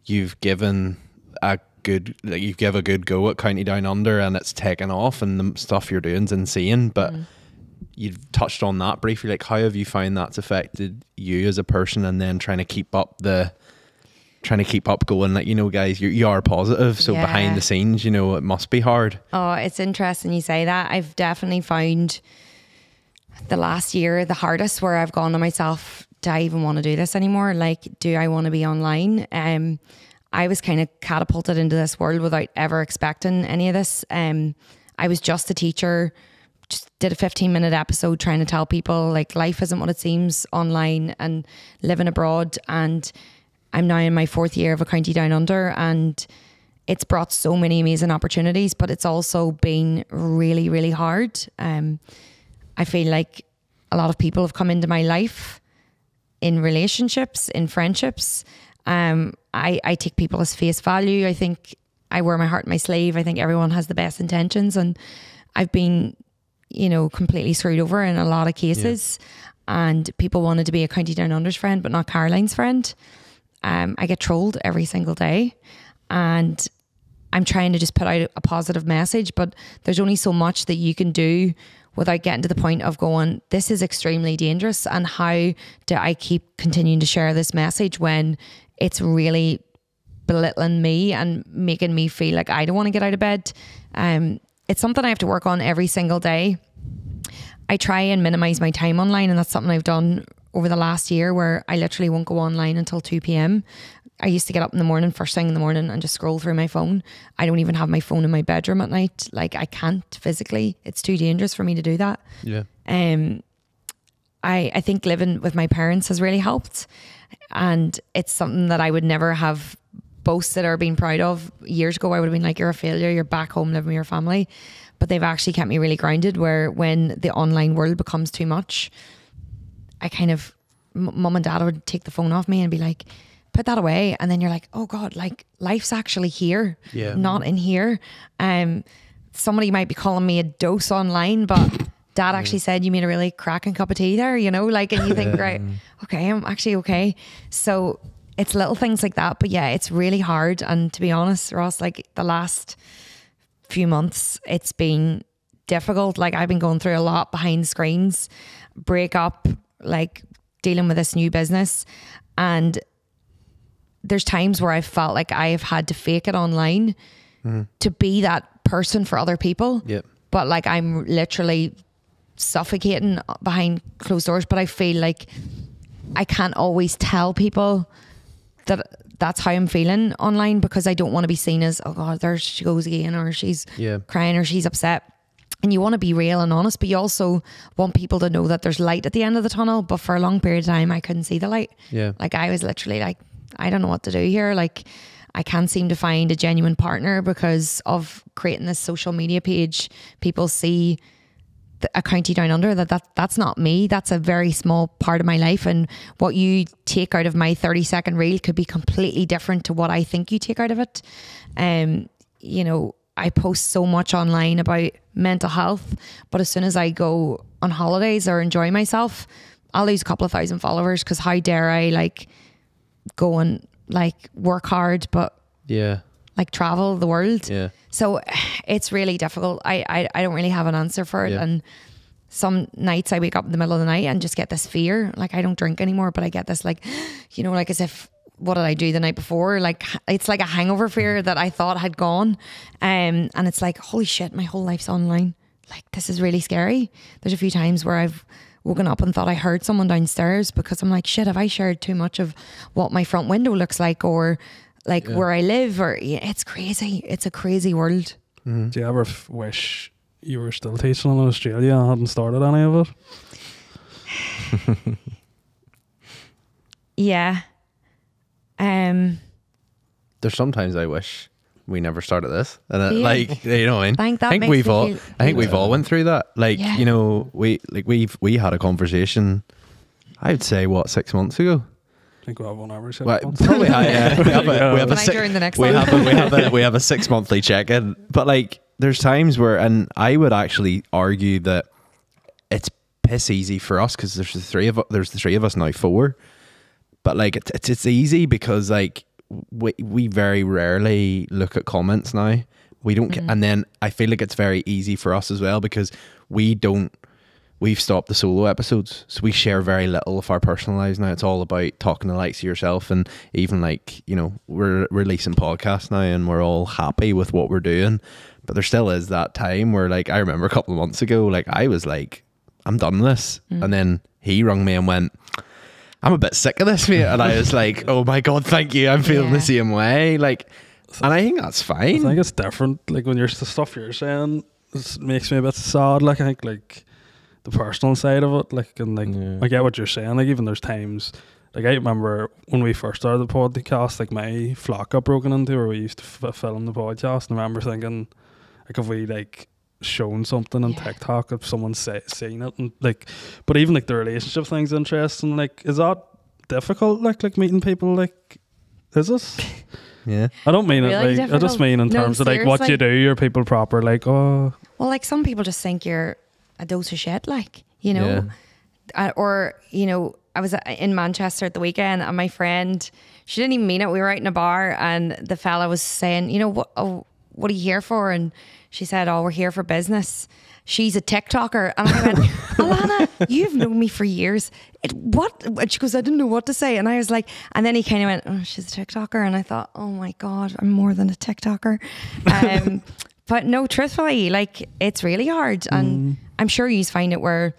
you've given a good go at County Down Under, and it's taken off, and the stuff you're doing's insane. But you've touched on that briefly. Like, how have you found that's affected you as a person, and then trying to keep up going? Like, you know, guys, you are positive, so Yeah. behind the scenes, you know, it must be hard. Oh, it's interesting you say that. I've definitely found the last year the hardest, where I've gone to myself, do I even want to do this anymore? Like, do I want to be online? I was kind of catapulted into this world without ever expecting any of this. I was just a teacher, just did a 15-minute episode trying to tell people, like, life isn't what it seems online and living abroad. And I'm now in my 4th year of a County Down Under, and it's brought so many amazing opportunities, but it's also been really, really hard. I feel like a lot of people have come into my life in relationships, in friendships. I take people as face value. I think I wear my heart on my sleeve. I think everyone has the best intentions, and I've been, you know, completely screwed over in a lot of cases. And people wanted to be a County Down Under's friend, but not Caroline's friend. I get trolled every single day, and I'm trying to just put out a positive message, but there's only so much that you can do without getting to the point of going, this is extremely dangerous. And how do I keep continuing to share this message when it's really belittling me and making me feel like I don't want to get out of bed? It's something I have to work on every single day. I try and minimize my time online, and that's something I've done over the last year, where I literally won't go online until 2 p.m. I used to get up in the morning, first thing in the morning, and just scroll through my phone. I don't even have my phone in my bedroom at night. Like, I can't physically. It's too dangerous for me to do that. Yeah. I think living with my parents has really helped. And it's something that I would never have boasted or been proud of. Years ago, I would have been like, you're a failure, you're back home living with your family. But they've actually kept me really grounded, where when the online world becomes too much, I kind of, mum and dad would take the phone off me and be like, put that away. And then you're like, oh God, like, life's actually here, not in here. Somebody might be calling me a dose online, but dad actually said you made a really cracking cup of tea there, you know, like, and you think, right, okay, I'm actually okay. So it's little things like that. But yeah, it's really hard. And to be honest, Ross, like, the last few months, it's been difficult. Like, I've been going through a lot behind screens, break up, like, dealing with this new business. And there's times where I felt like I have had to fake it online to be that person for other people. Yep. But like, I'm literally suffocating behind closed doors. But I feel like I can't always tell people that that's how I'm feeling online, because I don't want to be seen as, oh God, there she goes again, or she's crying, or she's upset. And you want to be real and honest, but you also want people to know that there's light at the end of the tunnel. But for a long period of time, I couldn't see the light. Yeah. Like I was literally like, I don't know what to do here. Like I can't seem to find a genuine partner because of creating this social media page. People see a County Down Under, that's not me. That's a very small part of my life. And what you take out of my 30-second reel could be completely different to what I think you take out of it. You know, I post so much online about mental health, but as soon as I go on holidays or enjoy myself, I'll lose a couple of thousand followers, because how dare I like go and like work hard but like travel the world. So it's really difficult. I don't really have an answer for it. And some nights I wake up in the middle of the night and just get this fear. Like I don't drink anymore, but I get this like, you know, like as if, what did I do the night before? Like it's like a hangover fear that I thought had gone. And it's like, holy shit, my whole life's online. Like this is really scary. There's a few times where I've woken up and thought I heard someone downstairs, because I'm like, shit, have I shared too much of what my front window looks like, or like where I live? Or it's crazy. It's a crazy world. Do you ever wish you were still teaching in Australia and hadn't started any of it? Yeah. There's sometimes I wish we never started this, and like, you know what I mean? I think we've all went through that. Like, you know, we had a conversation, I would say, 6 months ago. I think we'll have 1 hour. Probably, we have a 6 monthly check-in. But like, there's times where, and I would actually argue that it's piss easy for us, because there's the three of us now, 4. But like, it's easy because like we very rarely look at comments now. We don't, and then I feel like it's very easy for us as well, because we've stopped the solo episodes, so we share very little of our personal lives now. It's all about talking to likes of yourself, and even like, you know, we're releasing podcasts now and we're all happy with what we're doing. But there still is that time where, like, I remember a couple of months ago, like I was like, I'm done with this. And then he rung me and went, I'm a bit sick of this, mate. And I was like, oh my God, thank you. I'm feeling the same way. Like, and I think that's fine. I think it's different. Like when the stuff you're saying makes me a bit sad. Like I think like the personal side of it, like, and like I get what you're saying. Like even there's times, like I remember when we first started the podcast, like my flock got broken into where we used to film the podcast, and I remember thinking, like, if we like shown something on TikTok, if someone's seen it, and like, but even like the relationship thing's interesting. Like, is that difficult? Like meeting people, like, is it? Yeah, I don't mean really it like difficult? I just mean in terms of like what you do. Are people proper? Like, oh, well, like some people just think you're a dose of shit, like, you know, or you know, I was in Manchester at the weekend, and my friend, she didn't even mean it. We were out in a bar, and the fella was saying, you know, what are you here for? And she said, oh, we're here for business. She's a TikToker. And I went, Alana, you've known me for years. What? And she goes, I didn't know what to say. And I was like, and then he kind of went, oh, she's a TikToker. And I thought, oh my God, I'm more than a TikToker. But no, truthfully, like, it's really hard. And I'm sure you find it where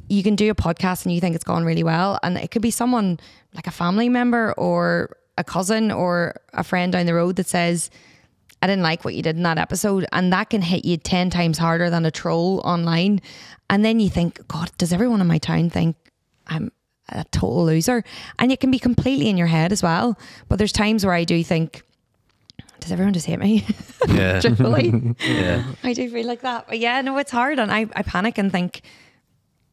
you can do a podcast and you think it's gone really well. And it could be someone like a family member or a cousin or a friend down the road that says, I didn't like what you did in that episode, and that can hit you 10 times harder than a troll online. And then you think, God, does everyone in my town think I'm a total loser? And it can be completely in your head as well. But there's times where I do think, does everyone just hate me? Yeah. Truthfully. Yeah. I do feel like that. But yeah, no, it's hard. And I panic and think,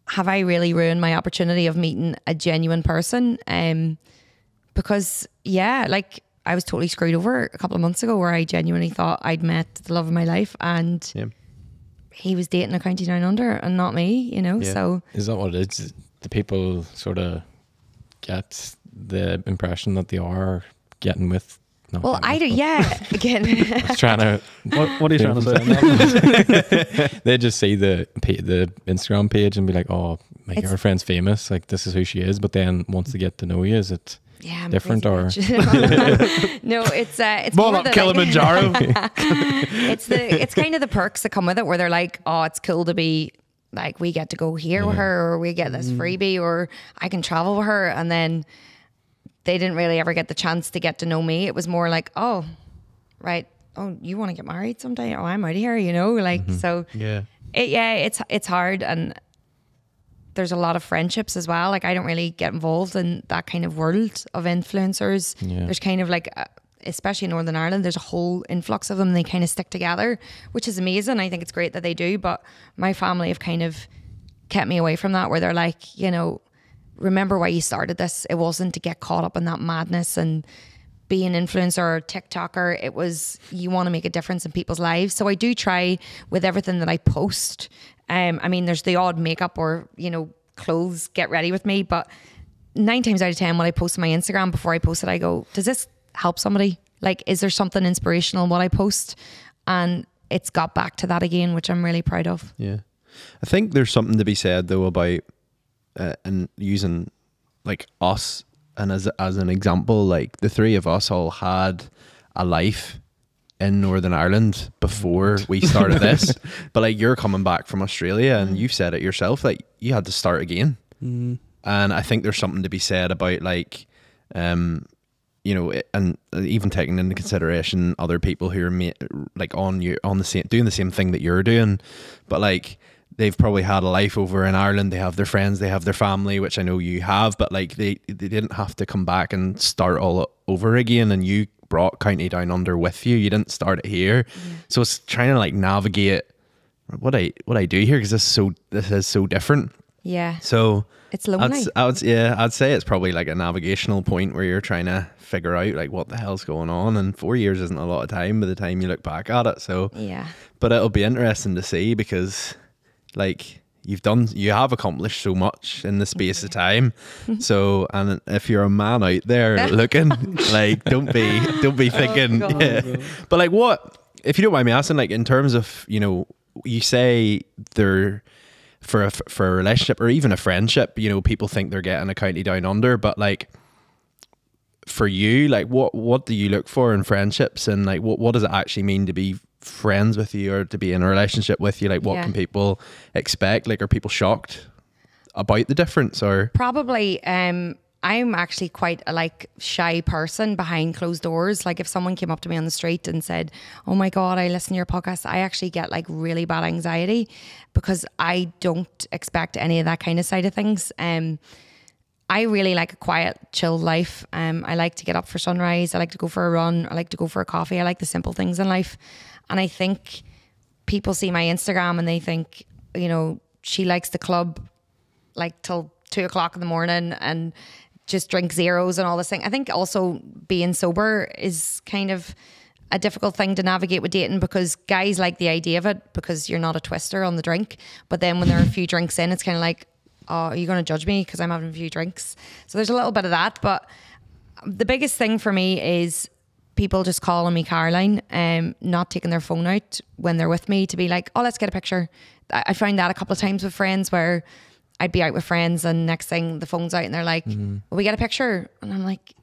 have I really ruined my opportunity of meeting a genuine person? Because yeah, like, I was totally screwed over a couple of months ago, where I genuinely thought I'd met the love of my life, and he was dating a County Down Under and not me, you know. So is that what it is? The people sort of get the impression that they are getting with. Well, I do. Yeah. Again, I was trying to. What are you trying to say? They just see the Instagram page and be like, "Oh, my girlfriend's famous. Like, this is who she is." But then once they get to know you, is it? Yeah, I'm different or no, it's more up Kilimanjaro. it's kind of the perks that come with it, where they're like, oh, it's cool to be like, we get to go here with her, or we get this freebie, or I can travel with her. And then they didn't really ever get the chance to get to know me. It was more like, oh, right. Oh, you want to get married someday? Oh, I'm out of here, you know, like, so it's hard. And there's a lot of friendships as well. Like, I don't really get involved in that kind of world of influencers. There's kind of like, especially in Northern Ireland, there's a whole influx of them. They kind of stick together, which is amazing. I think it's great that they do. But my family have kind of kept me away from that, where they're like, you know, remember why you started this. It wasn't to get caught up in that madness and be an influencer or TikToker. It was, you want to make a difference in people's lives. So I do try with everything that I post. I mean, there's the odd makeup or, you know, clothes get ready with me, but 9 times out of 10 when I post on my Instagram, before I post it, I go, does this help somebody? Like, is there something inspirational in what I post? And it's got back to that again, which I'm really proud of. Yeah. I think there's something to be said though about and using like us and as an example, like the three of us all had a life in Northern Ireland before we started this. But like, you're coming back from Australia and you've said it yourself, like you had to start again. And I think there's something to be said about like you know, and even taking into consideration other people who are like on the same, doing the same thing that you're doing, but like they've probably had a life over in Ireland. They have their friends, they have their family, which I know you have, but like they didn't have to come back and start all over again. And you brought County Down Under with you. You didn't start it here. So it's trying to like navigate what I do here, because this is so different. Yeah. So it's lonely. I'd say it's probably like a navigational point where you're trying to figure out like what the hell's going on, and 4 years isn't a lot of time by the time you look back at it. So yeah, but it'll be interesting to see, because like you have accomplished so much in the space of time. So, and if you're a man out there looking, like don't be thinking but like, what, if you don't mind me asking, like in terms of, you know, you say they're for a relationship or even a friendship, you know, people think they're getting a County Down Under, but like for you, like what do you look for in friendships, and like what does it actually mean to be friends with you or to be in a relationship with you? Like what can people expect? Like, are people shocked about the difference? Or probably I'm actually quite a like shy person behind closed doors. Like if someone came up to me on the street and said, oh my God, I listen to your podcast, I actually get like really bad anxiety, because I don't expect any of that kind of side of things. I really like a quiet, chill life. I like to get up for sunrise. I like to go for a run. I like to go for a coffee. I like the simple things in life. And I think people see my Instagram and they think, you know, she likes the club like till 2 o'clock in the morning and just drink zeros and all this thing. I think also being sober is kind of a difficult thing to navigate with dating, because guys like the idea of it because you're not a twister on the drink. But then when there are a few drinks in, it's kind of like, oh, are you going to judge me because I'm having a few drinks? So there's a little bit of that. But the biggest thing for me is people just calling me Caroline, not taking their phone out when they're with me to be like, oh, let's get a picture. I found that a couple of times with friends where I'd be out with friends and next thing the phone's out and they're like, will we get a picture? And I'm like,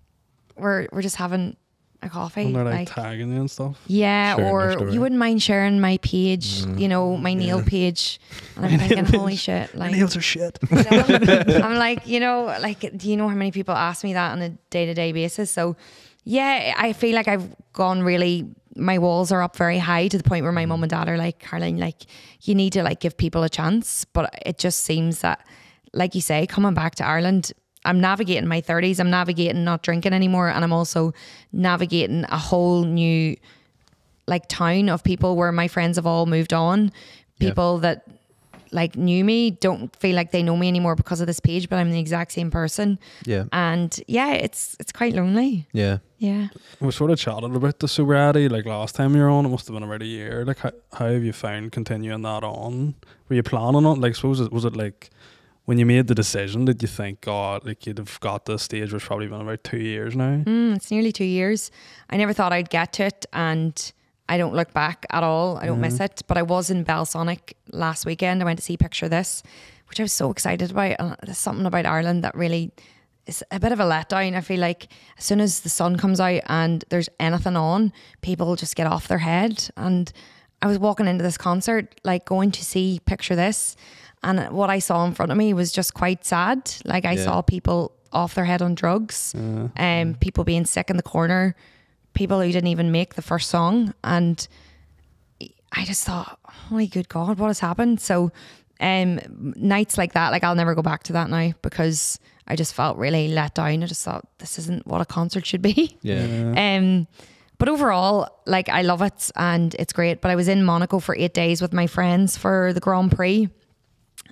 we're just having a coffee. And they're like tagging you and stuff. Yeah, or you wouldn't mind sharing my page, you know, my nail page. And I'm thinking, holy shit. Like, my nails are shit. You know, I'm like, you know, like, do you know how many people ask me that on a day-to-day basis? So yeah, I feel like I've gone really, my walls are up very high to the point where my mum and dad are like, Caroline, like you need to like give people a chance. But it just seems that, like you say, coming back to Ireland, I'm navigating my 30s. I'm navigating not drinking anymore. And I'm also navigating a whole new like town of people where my friends have all moved on. People that like knew me don't feel like they know me anymore because of this page, but I'm the exact same person. Yeah. And yeah, it's quite lonely. Yeah. Yeah. We sort of chatted about the sobriety like last time you were on. It must have been about a year. Like how have you found continuing that on? Were you planning on, like, suppose was it like when you made the decision, did you think, oh, like you'd have got this stage, which probably been about 2 years now? It's nearly 2 years. I never thought I'd get to it, and I don't look back at all. I don't miss it. But I was in Belsonic last weekend. I went to see Picture This, which I was so excited about. There's something about Ireland that really is a bit of a letdown. I feel like as soon as the sun comes out and there's anything on, people just get off their head. And I was walking into this concert, like going to see Picture This, and what I saw in front of me was just quite sad. Like I saw people off their head on drugs, people being sick in the corner, people who didn't even make the first song. And I just thought, oh my good God, what has happened? So nights like that, like I'll never go back to that now, because I just felt really let down. I just thought, this isn't what a concert should be. Yeah. But overall, like I love it and it's great. But I was in Monaco for 8 days with my friends for the Grand Prix.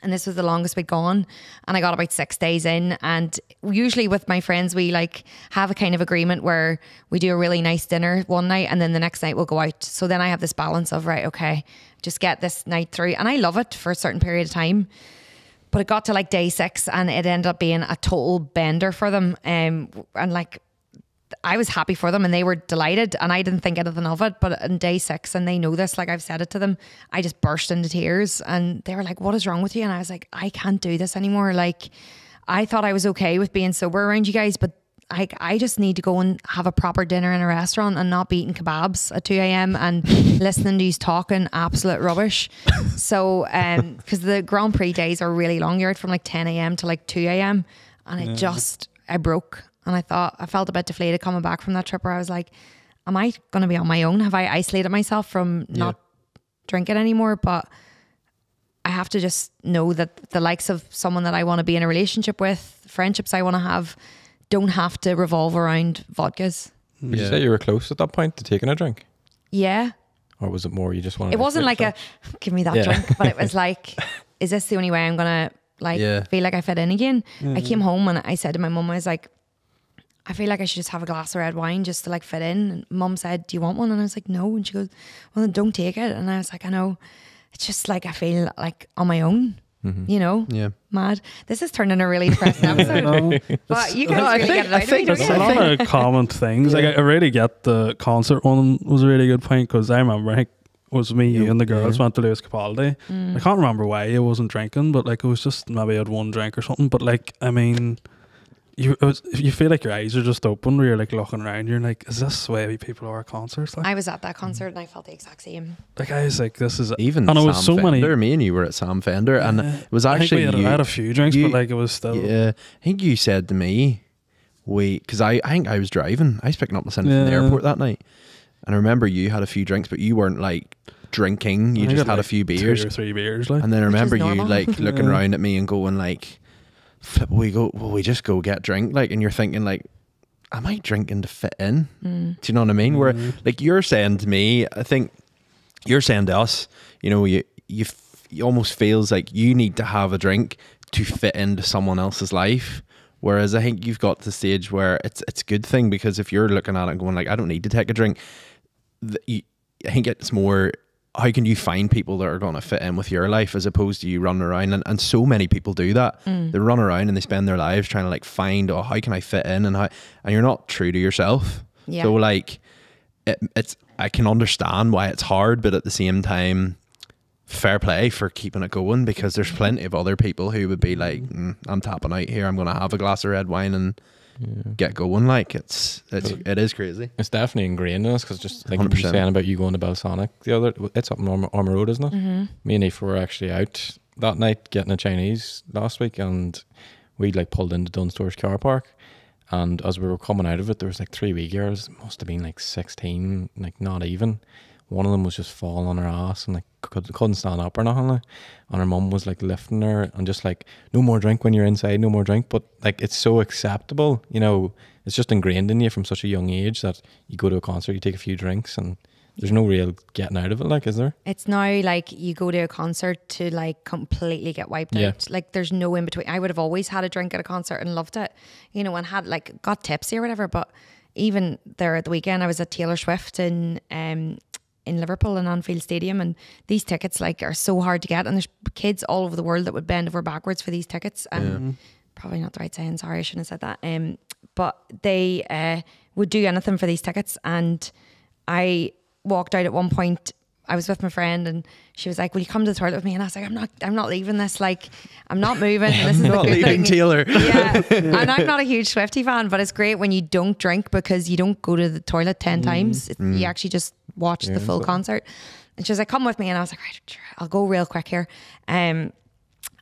And this was the longest we'd gone. And I got about 6 days in. And usually with my friends, we like have a kind of agreement where we do a really nice dinner one night and then the next night we'll go out. So then I have this balance of, right, okay, just get this night through. And I love it for a certain period of time. But it got to like day 6 and it ended up being a total bender for them. And like, I was happy for them and they were delighted and I didn't think anything of it. But on day 6, and they know this, like I've said it to them, I just burst into tears and they were like, what is wrong with you? And I was like, I can't do this anymore. Like, I thought I was okay with being sober around you guys, but I just need to go and have a proper dinner in a restaurant and not be eating kebabs at 2 a.m. and listening to you talking absolute rubbish. So, because the Grand Prix days are really long, you're out from like 10 a.m. to like 2 a.m. and I broke. And I felt a bit deflated coming back from that trip where I was like, am I going to be on my own? Have I isolated myself from not drinking anymore? But I have to just know that the likes of someone that I want to be in a relationship with, friendships I want to have, don't have to revolve around vodkas. Would you say you were close at that point to taking a drink? Yeah. Or was it more you just wanted? It wasn't like give me that drink, but it was like, is this the only way I'm going to feel like I fit in again? I came home and I said to my mum, I was like, I feel like I should just have a glass of red wine just to like fit in. And Mum said, do you want one? And I was like, no. And she goes, well, then don't take it. And I was like, I know. It's just like I feel like on my own, you know? Yeah. Mad. This has turned into a really depressing episode. But you guys really get it out of me, don't There's you? a lot of common things. Like I really get the concert one was a really good point, because I remember, I think it was me, you and the girls went to Lewis Capaldi. I can't remember why I wasn't drinking, but like it was just maybe I had one drink or something. But like, I mean, you feel like your eyes are just open where you're like looking around, you're like, is this the way people are at concerts? Like, I was at that concert and I felt the exact same. like I was like, this is Even and it Sam was so Fender, many. me and you were at Sam Fender, and it was actually I had a few drinks, but like it was still. Yeah, I think you said to me, because I think I was driving. I was picking up the son from the airport that night, and I remember you had a few drinks, but you weren't like drinking. You just had like a few beers, 2 or 3 beers, like. and then I remember you normal. like looking around at me and going like, "Flip, will we just go get drink?" Like, and you're thinking like, am I drinking to fit in? Do you know what I mean? Where like you're saying to me, I think you're saying to us, you know, you almost feels like you need to have a drink to fit into someone else's life. Whereas I think you've got to the stage where it's a good thing, because if you're looking at it and going like, I don't need to take a drink, I think it's more, how can you find people that are going to fit in with your life, as opposed to you running around, and so many people do that. They run around and they spend their lives trying to like find, oh, how can I fit in, and you're not true to yourself. Yeah. So like it's I can understand why it's hard, but at the same time, fair play for keeping it going, because there's plenty of other people who would be like, I'm tapping out here, I'm going to have a glass of red wine and get going. Like it is crazy. It's definitely ingrained in us, because just like 100%. you were saying about you going to Balsonic it's up in Armour Road, isn't it? Me and Aoife were actually out that night getting a Chinese last week, and we like pulled into Dunstore's car park, and as we were coming out of it, there was like 3 wee girls, must have been like 16, like not even. One of them was just falling on her ass and like couldn't stand up or nothing, like. And her mum was like lifting her and just like, no more drink when you're inside, no more drink. But like, it's so acceptable, you know, it's just ingrained in you from such a young age that you go to a concert, you take a few drinks, and there's no real getting out of it, like, is there? It's now like you go to a concert to like completely get wiped out. Like there's no in between. I would have always had a drink at a concert and loved it, you know, and had like got tipsy or whatever. But even there at the weekend, I was at Taylor Swift in Liverpool in Anfield Stadium, and these tickets like are so hard to get, and there's kids all over the world that would bend over backwards for these tickets. And probably not the right saying, sorry, I shouldn't have said that. But they would do anything for these tickets, and I walked out at one point. I was with my friend and she was like, will you come to the toilet with me? And I was like, I'm not leaving this. Like, I'm not moving. This is Not the good leaving thing. Taylor. Yeah. And I'm not a huge Swiftie fan, but it's great when you don't drink, because you don't go to the toilet 10 times. You actually just watch the full concert. And she was like, come with me. And I was like, right, I'll go real quick here. And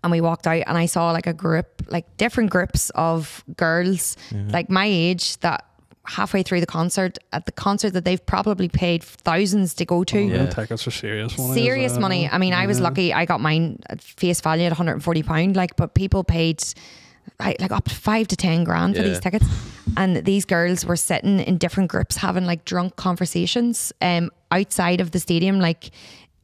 and we walked out, and I saw like a group, like different groups of girls, like my age, that halfway through the concert, at the concert that they've probably paid thousands to go to. Yeah, tickets for serious money. Serious money. I mean, I was lucky. I got mine at face value at £140, like, but people paid like up to 5 to 10 grand for these tickets. And these girls were sitting in different groups having like drunk conversations outside of the stadium, like,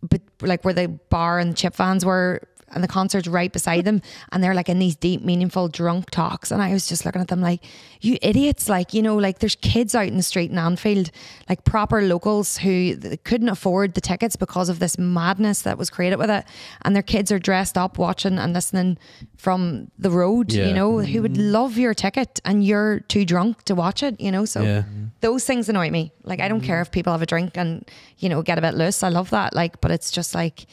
but like where the bar and chip vans were, and the concert's right beside them, and they're like in these deep, meaningful drunk talks. And I was just looking at them like, you idiots, like, you know, like there's kids out in the street in Anfield, like proper locals who couldn't afford the tickets because of this madness that was created with it, and their kids are dressed up watching and listening from the road, you know, who would love your ticket and you're too drunk to watch it, you know. So those things annoy me. Like, I don't care if people have a drink and, you know, get a bit loose. I love that, like, but it's just like,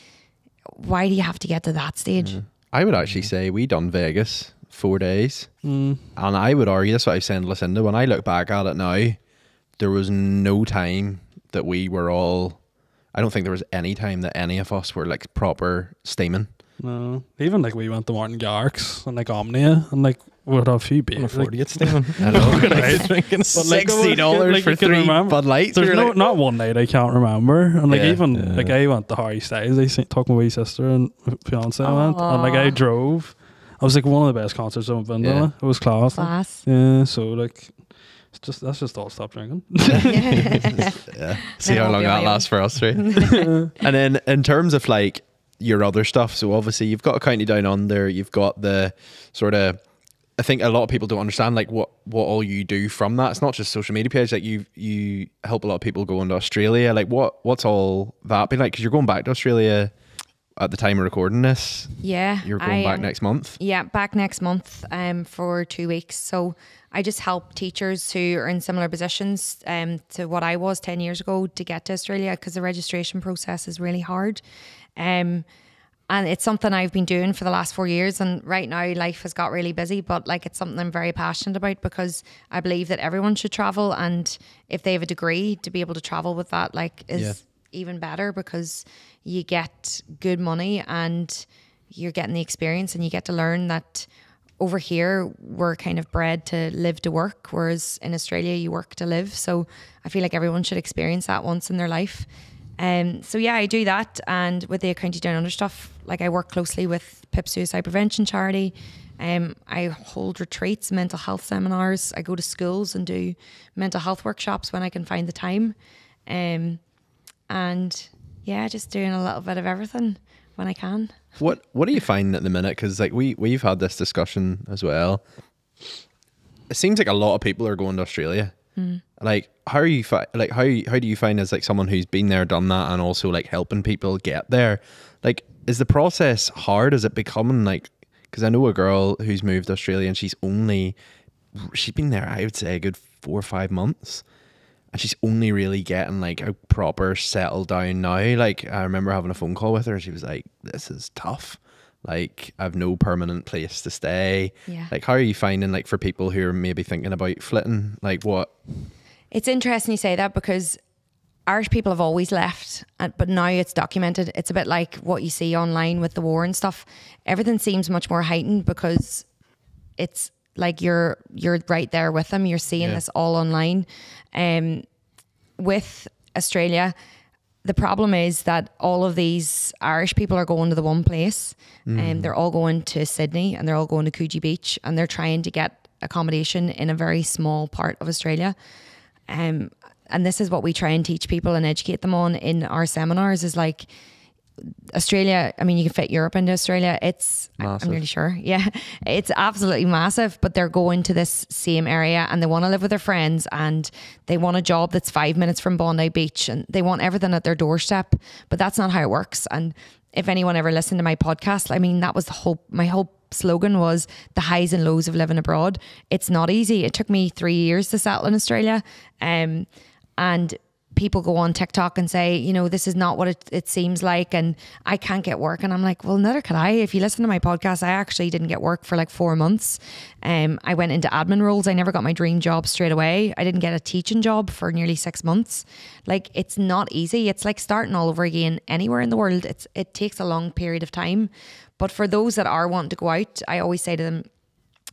why do you have to get to that stage? I would actually say we done Vegas 4 days, and I would argue, that's what I was saying to Lucinda, when I look back at it now, there was no time that we were all, I don't think there was any time that any of us were like proper steaming. No, even like we went to Martin Garrix and like Omnia, and like we had a few beers. afford to get steaming. I know. Drinking $60 for 3 Bud Lights. There's You're like, not one night I can't remember, and like even like I went to Harry Styles. I took my wee sister and fiance went, and like I drove. I was like one of the best concerts I've been to. It was class. Yeah, so like that's just all stop drinking. See how long that lasts for us, right? And then in terms of like your other stuff, so obviously you've got a County Down Under, you've got the sort of, I think a lot of people don't understand like what all you do from that. It's not just social media page. Like you help a lot of people go into Australia. Like what's all that been like? Because you're going back to Australia at the time of recording this. Yeah, you're going back next month. Yeah, back next month for 2 weeks. So I just help teachers who are in similar positions to what I was 10 years ago to get to Australia, because the registration process is really hard. And it's something I've been doing for the last 4 years. And right now life has got really busy, but like it's something I'm very passionate about, because I believe that everyone should travel. And if they have a degree, to be able to travel with that like is even better, because you get good money and you're getting the experience, and you get to learn that over here we're kind of bred to live to work, whereas in Australia you work to live. So I feel like everyone should experience that once in their life. So yeah, I do that. And with the County Down Under stuff, like I work closely with PIP Suicide Prevention Charity. I hold retreats, mental health seminars. I go to schools and do mental health workshops when I can find the time. And yeah, just doing a little bit of everything when I can. What do you find at the minute? Because like we've had this discussion as well. It seems like a lot of people are going to Australia. Like how are you how do you find as like someone who's been there, done that, and also like helping people get there? Like, is the process hard? Is it becoming like, because I know a girl who's moved to Australia and she's been there, I would say, a good 4 or 5 months, and she's only really getting like a proper settle down now. Like I remember having a phone call with her and she was like, this is tough. Like I've no permanent place to stay. Yeah. Like how are you finding, like, for people who are maybe thinking about flitting, like what? It's interesting you say that, because Irish people have always left, but now it's documented. It's a bit like what you see online with the war and stuff. Everything seems much more heightened because it's like you're right there with them. You're seeing this all online. With Australia, the problem is that all of these Irish people are going to the one place, and they're all going to Sydney, and they're all going to Coogee Beach, and they're trying to get accommodation in a very small part of Australia. And this is what we try and teach people and educate them on in our seminars, is like Australia. I mean, you can fit Europe into Australia. It's massive. I'm really sure. Yeah, it's absolutely massive, but they're going to this same area and they want to live with their friends, and they want a job that's 5 minutes from Bondi Beach, and they want everything at their doorstep, but that's not how it works. And if anyone ever listened to my podcast, I mean, that was my whole slogan was the highs and lows of living abroad. It's not easy. It took me 3 years to settle in Australia. And people go on TikTok and say, you know, this is not what it seems like, and I can't get work. And I'm like, well, neither could I. If you listen to my podcast, I actually didn't get work for like 4 months. I went into admin roles. I never got my dream job straight away. I didn't get a teaching job for nearly 6 months. Like, it's not easy. It's like starting all over again anywhere in the world. It takes a long period of time. But for those that are wanting to go out, I always say to them,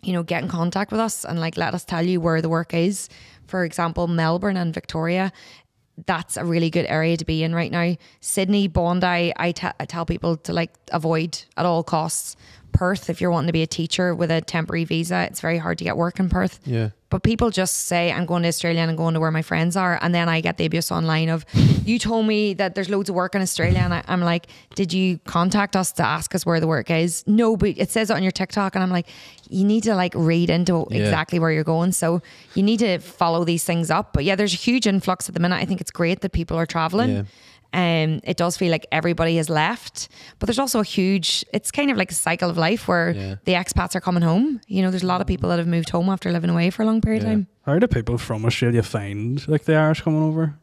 you know, get in contact with us and like let us tell you where the work is. For example, Melbourne and Victoria, that's a really good area to be in right now. Sydney, Bondi, I tell people to like avoid at all costs. Perth, if you're wanting to be a teacher with a temporary visa, it's very hard to get work in Perth. Yeah. But people just say, I'm going to Australia and I'm going to where my friends are. And then I get the abuse online of, you told me that there's loads of work in Australia. And I'm like, did you contact us to ask us where the work is? No, but it says it on your TikTok. And I'm like, you need to like read into exactly where you're going. So you need to follow these things up. But yeah, there's a huge influx at the minute. I think it's great that people are traveling. Yeah. It does feel like everybody has left, but there's also it's kind of like a cycle of life where the expats are coming home. You know, there's a lot of people that have moved home after living away for a long period of time. How do people from Australia find like the Irish coming over?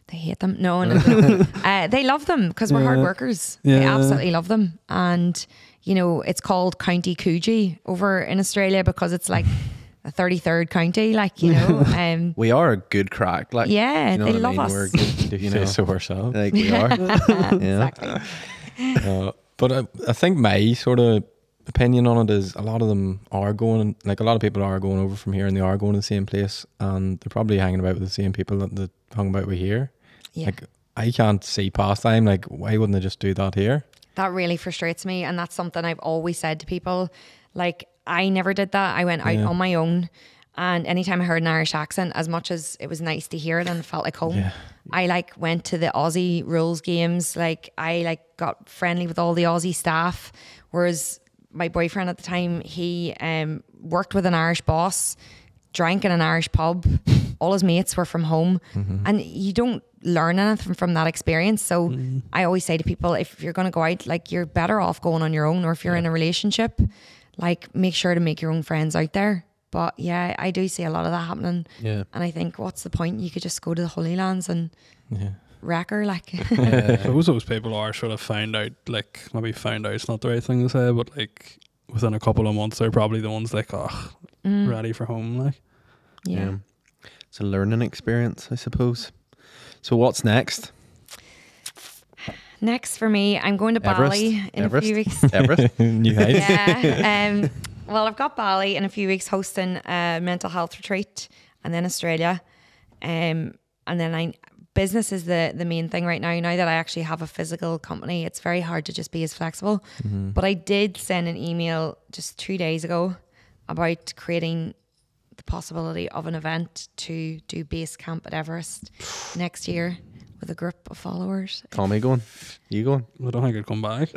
They hate them. No. They love them because we're hard workers. Yeah. They absolutely love them. And, you know, it's called County Coogee over in Australia because it's like a 33rd county, like, you know. We are a good crack. Like, yeah, you know they what I love mean? us. We're good, You know, so ourselves. like we are. Yeah. Exactly. But I think my sort of opinion on it is a lot of them are going, like a lot of people are going over from here and they are going to the same place and they're probably hanging about with the same people that they hung about with here. Yeah. Like, I can't see past time. Like, why wouldn't they just do that here? That really frustrates me. And that's something I've always said to people. Like, I never did that. I went out on my own. And anytime I heard an Irish accent, as much as it was nice to hear it and it felt like home, I like went to the Aussie rules games. Like, I like got friendly with all the Aussie staff. Whereas my boyfriend at the time, he worked with an Irish boss, drank in an Irish pub. All his mates were from home. And you don't learn anything from that experience. So I always say to people, if you're going to go out, like, you're better off going on your own. Or if you're in a relationship, like, make sure to make your own friends out there. But yeah, I do see a lot of that happening. Yeah. And I think, what's the point? You could just go to the Holy Lands and wreck her, like. I suppose those people are sort of found out it's not the right thing to say, but like within a couple of months they're probably the ones like, ready for home, like. Yeah. It's a learning experience, I suppose. So what's next? Next for me, I'm going to Bali in a few weeks. Everest? New heights. Yeah. Well, I've got Bali in a few weeks hosting a mental health retreat, and then Australia. And then business is the main thing right now. Now that I actually have a physical company, it's very hard to just be as flexible. But I did send an email just 2 days ago about creating the possibility of an event to do base camp at Everest next year with a group of followers. Tommy going? You going? I don't think I'd come back.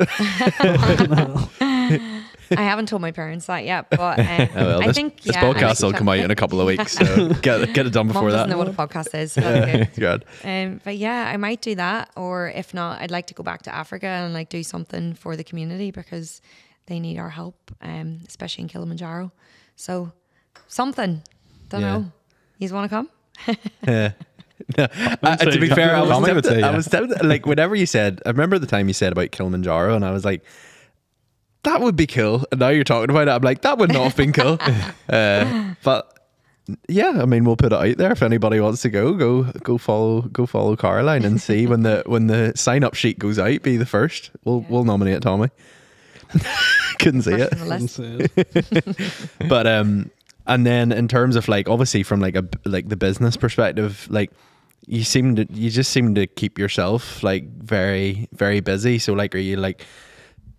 I haven't told my parents that yet, but I think this podcast will come out in a couple of weeks, so get it done before Mom that. doesn't know what a podcast is. So that's good. Good. But yeah, I might do that, or if not, I'd like to go back to Africa and like do something for the community because they need our help, especially in Kilimanjaro. So something. Don't know. You want to come? No, to be fair, I was tempted. Like, whenever you said, I remember the time you said about Kilimanjaro, and I was like, that would be cool. And now you're talking about it, I'm like, that would not have been cool. But yeah, I mean, we'll put it out there if anybody wants to go follow Caroline and see when the sign up sheet goes out. Be the first. We'll nominate Tommy. Couldn't see it. But and then in terms of like, obviously from like the business perspective, like you just seem to keep yourself like very, very busy. So like, are you like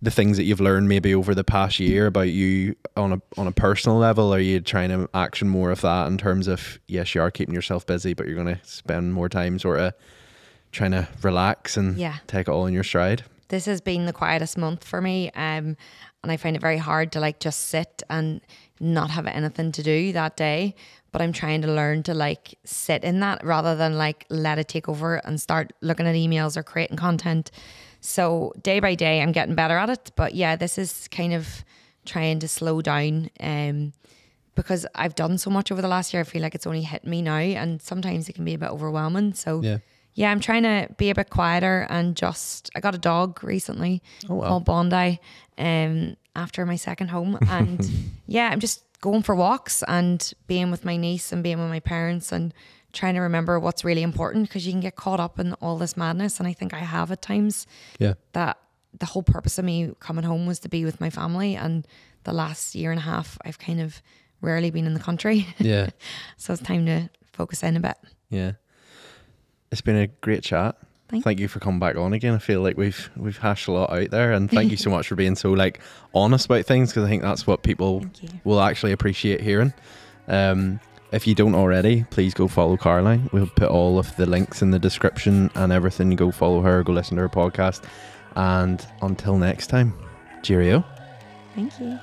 the things that you've learned maybe over the past year about you on a personal level, are you trying to action more of that in terms of, yes, you are keeping yourself busy, but you're going to spend more time sort of trying to relax and take it all in your stride? This has been the quietest month for me. And I find it very hard to like just sit and not have anything to do that day. But I'm trying to learn to like sit in that rather than like let it take over and start looking at emails or creating content. So day by day, I'm getting better at it. But yeah, this is kind of trying to slow down because I've done so much over the last year. I feel like it's only hit me now, and sometimes it can be a bit overwhelming. So yeah, I'm trying to be a bit quieter and I got a dog recently called Bondi after my second home. And yeah, I'm just going for walks and being with my niece and being with my parents and trying to remember what's really important, because you can get caught up in all this madness. And I think I have at times. Yeah. That the whole purpose of me coming home was to be with my family. And the last year and a half, I've kind of rarely been in the country. Yeah. So it's time to focus in a bit. Yeah. It's been a great chat. Thank you for coming back on again. I feel like we've hashed a lot out there, and thank you so much for being so like honest about things, because I think that's what people will actually appreciate hearing. If you don't already, please go follow Caroline. We'll put all of the links in the description and everything. Go follow her, go listen to her podcast. And until next time, cheerio. Thank you.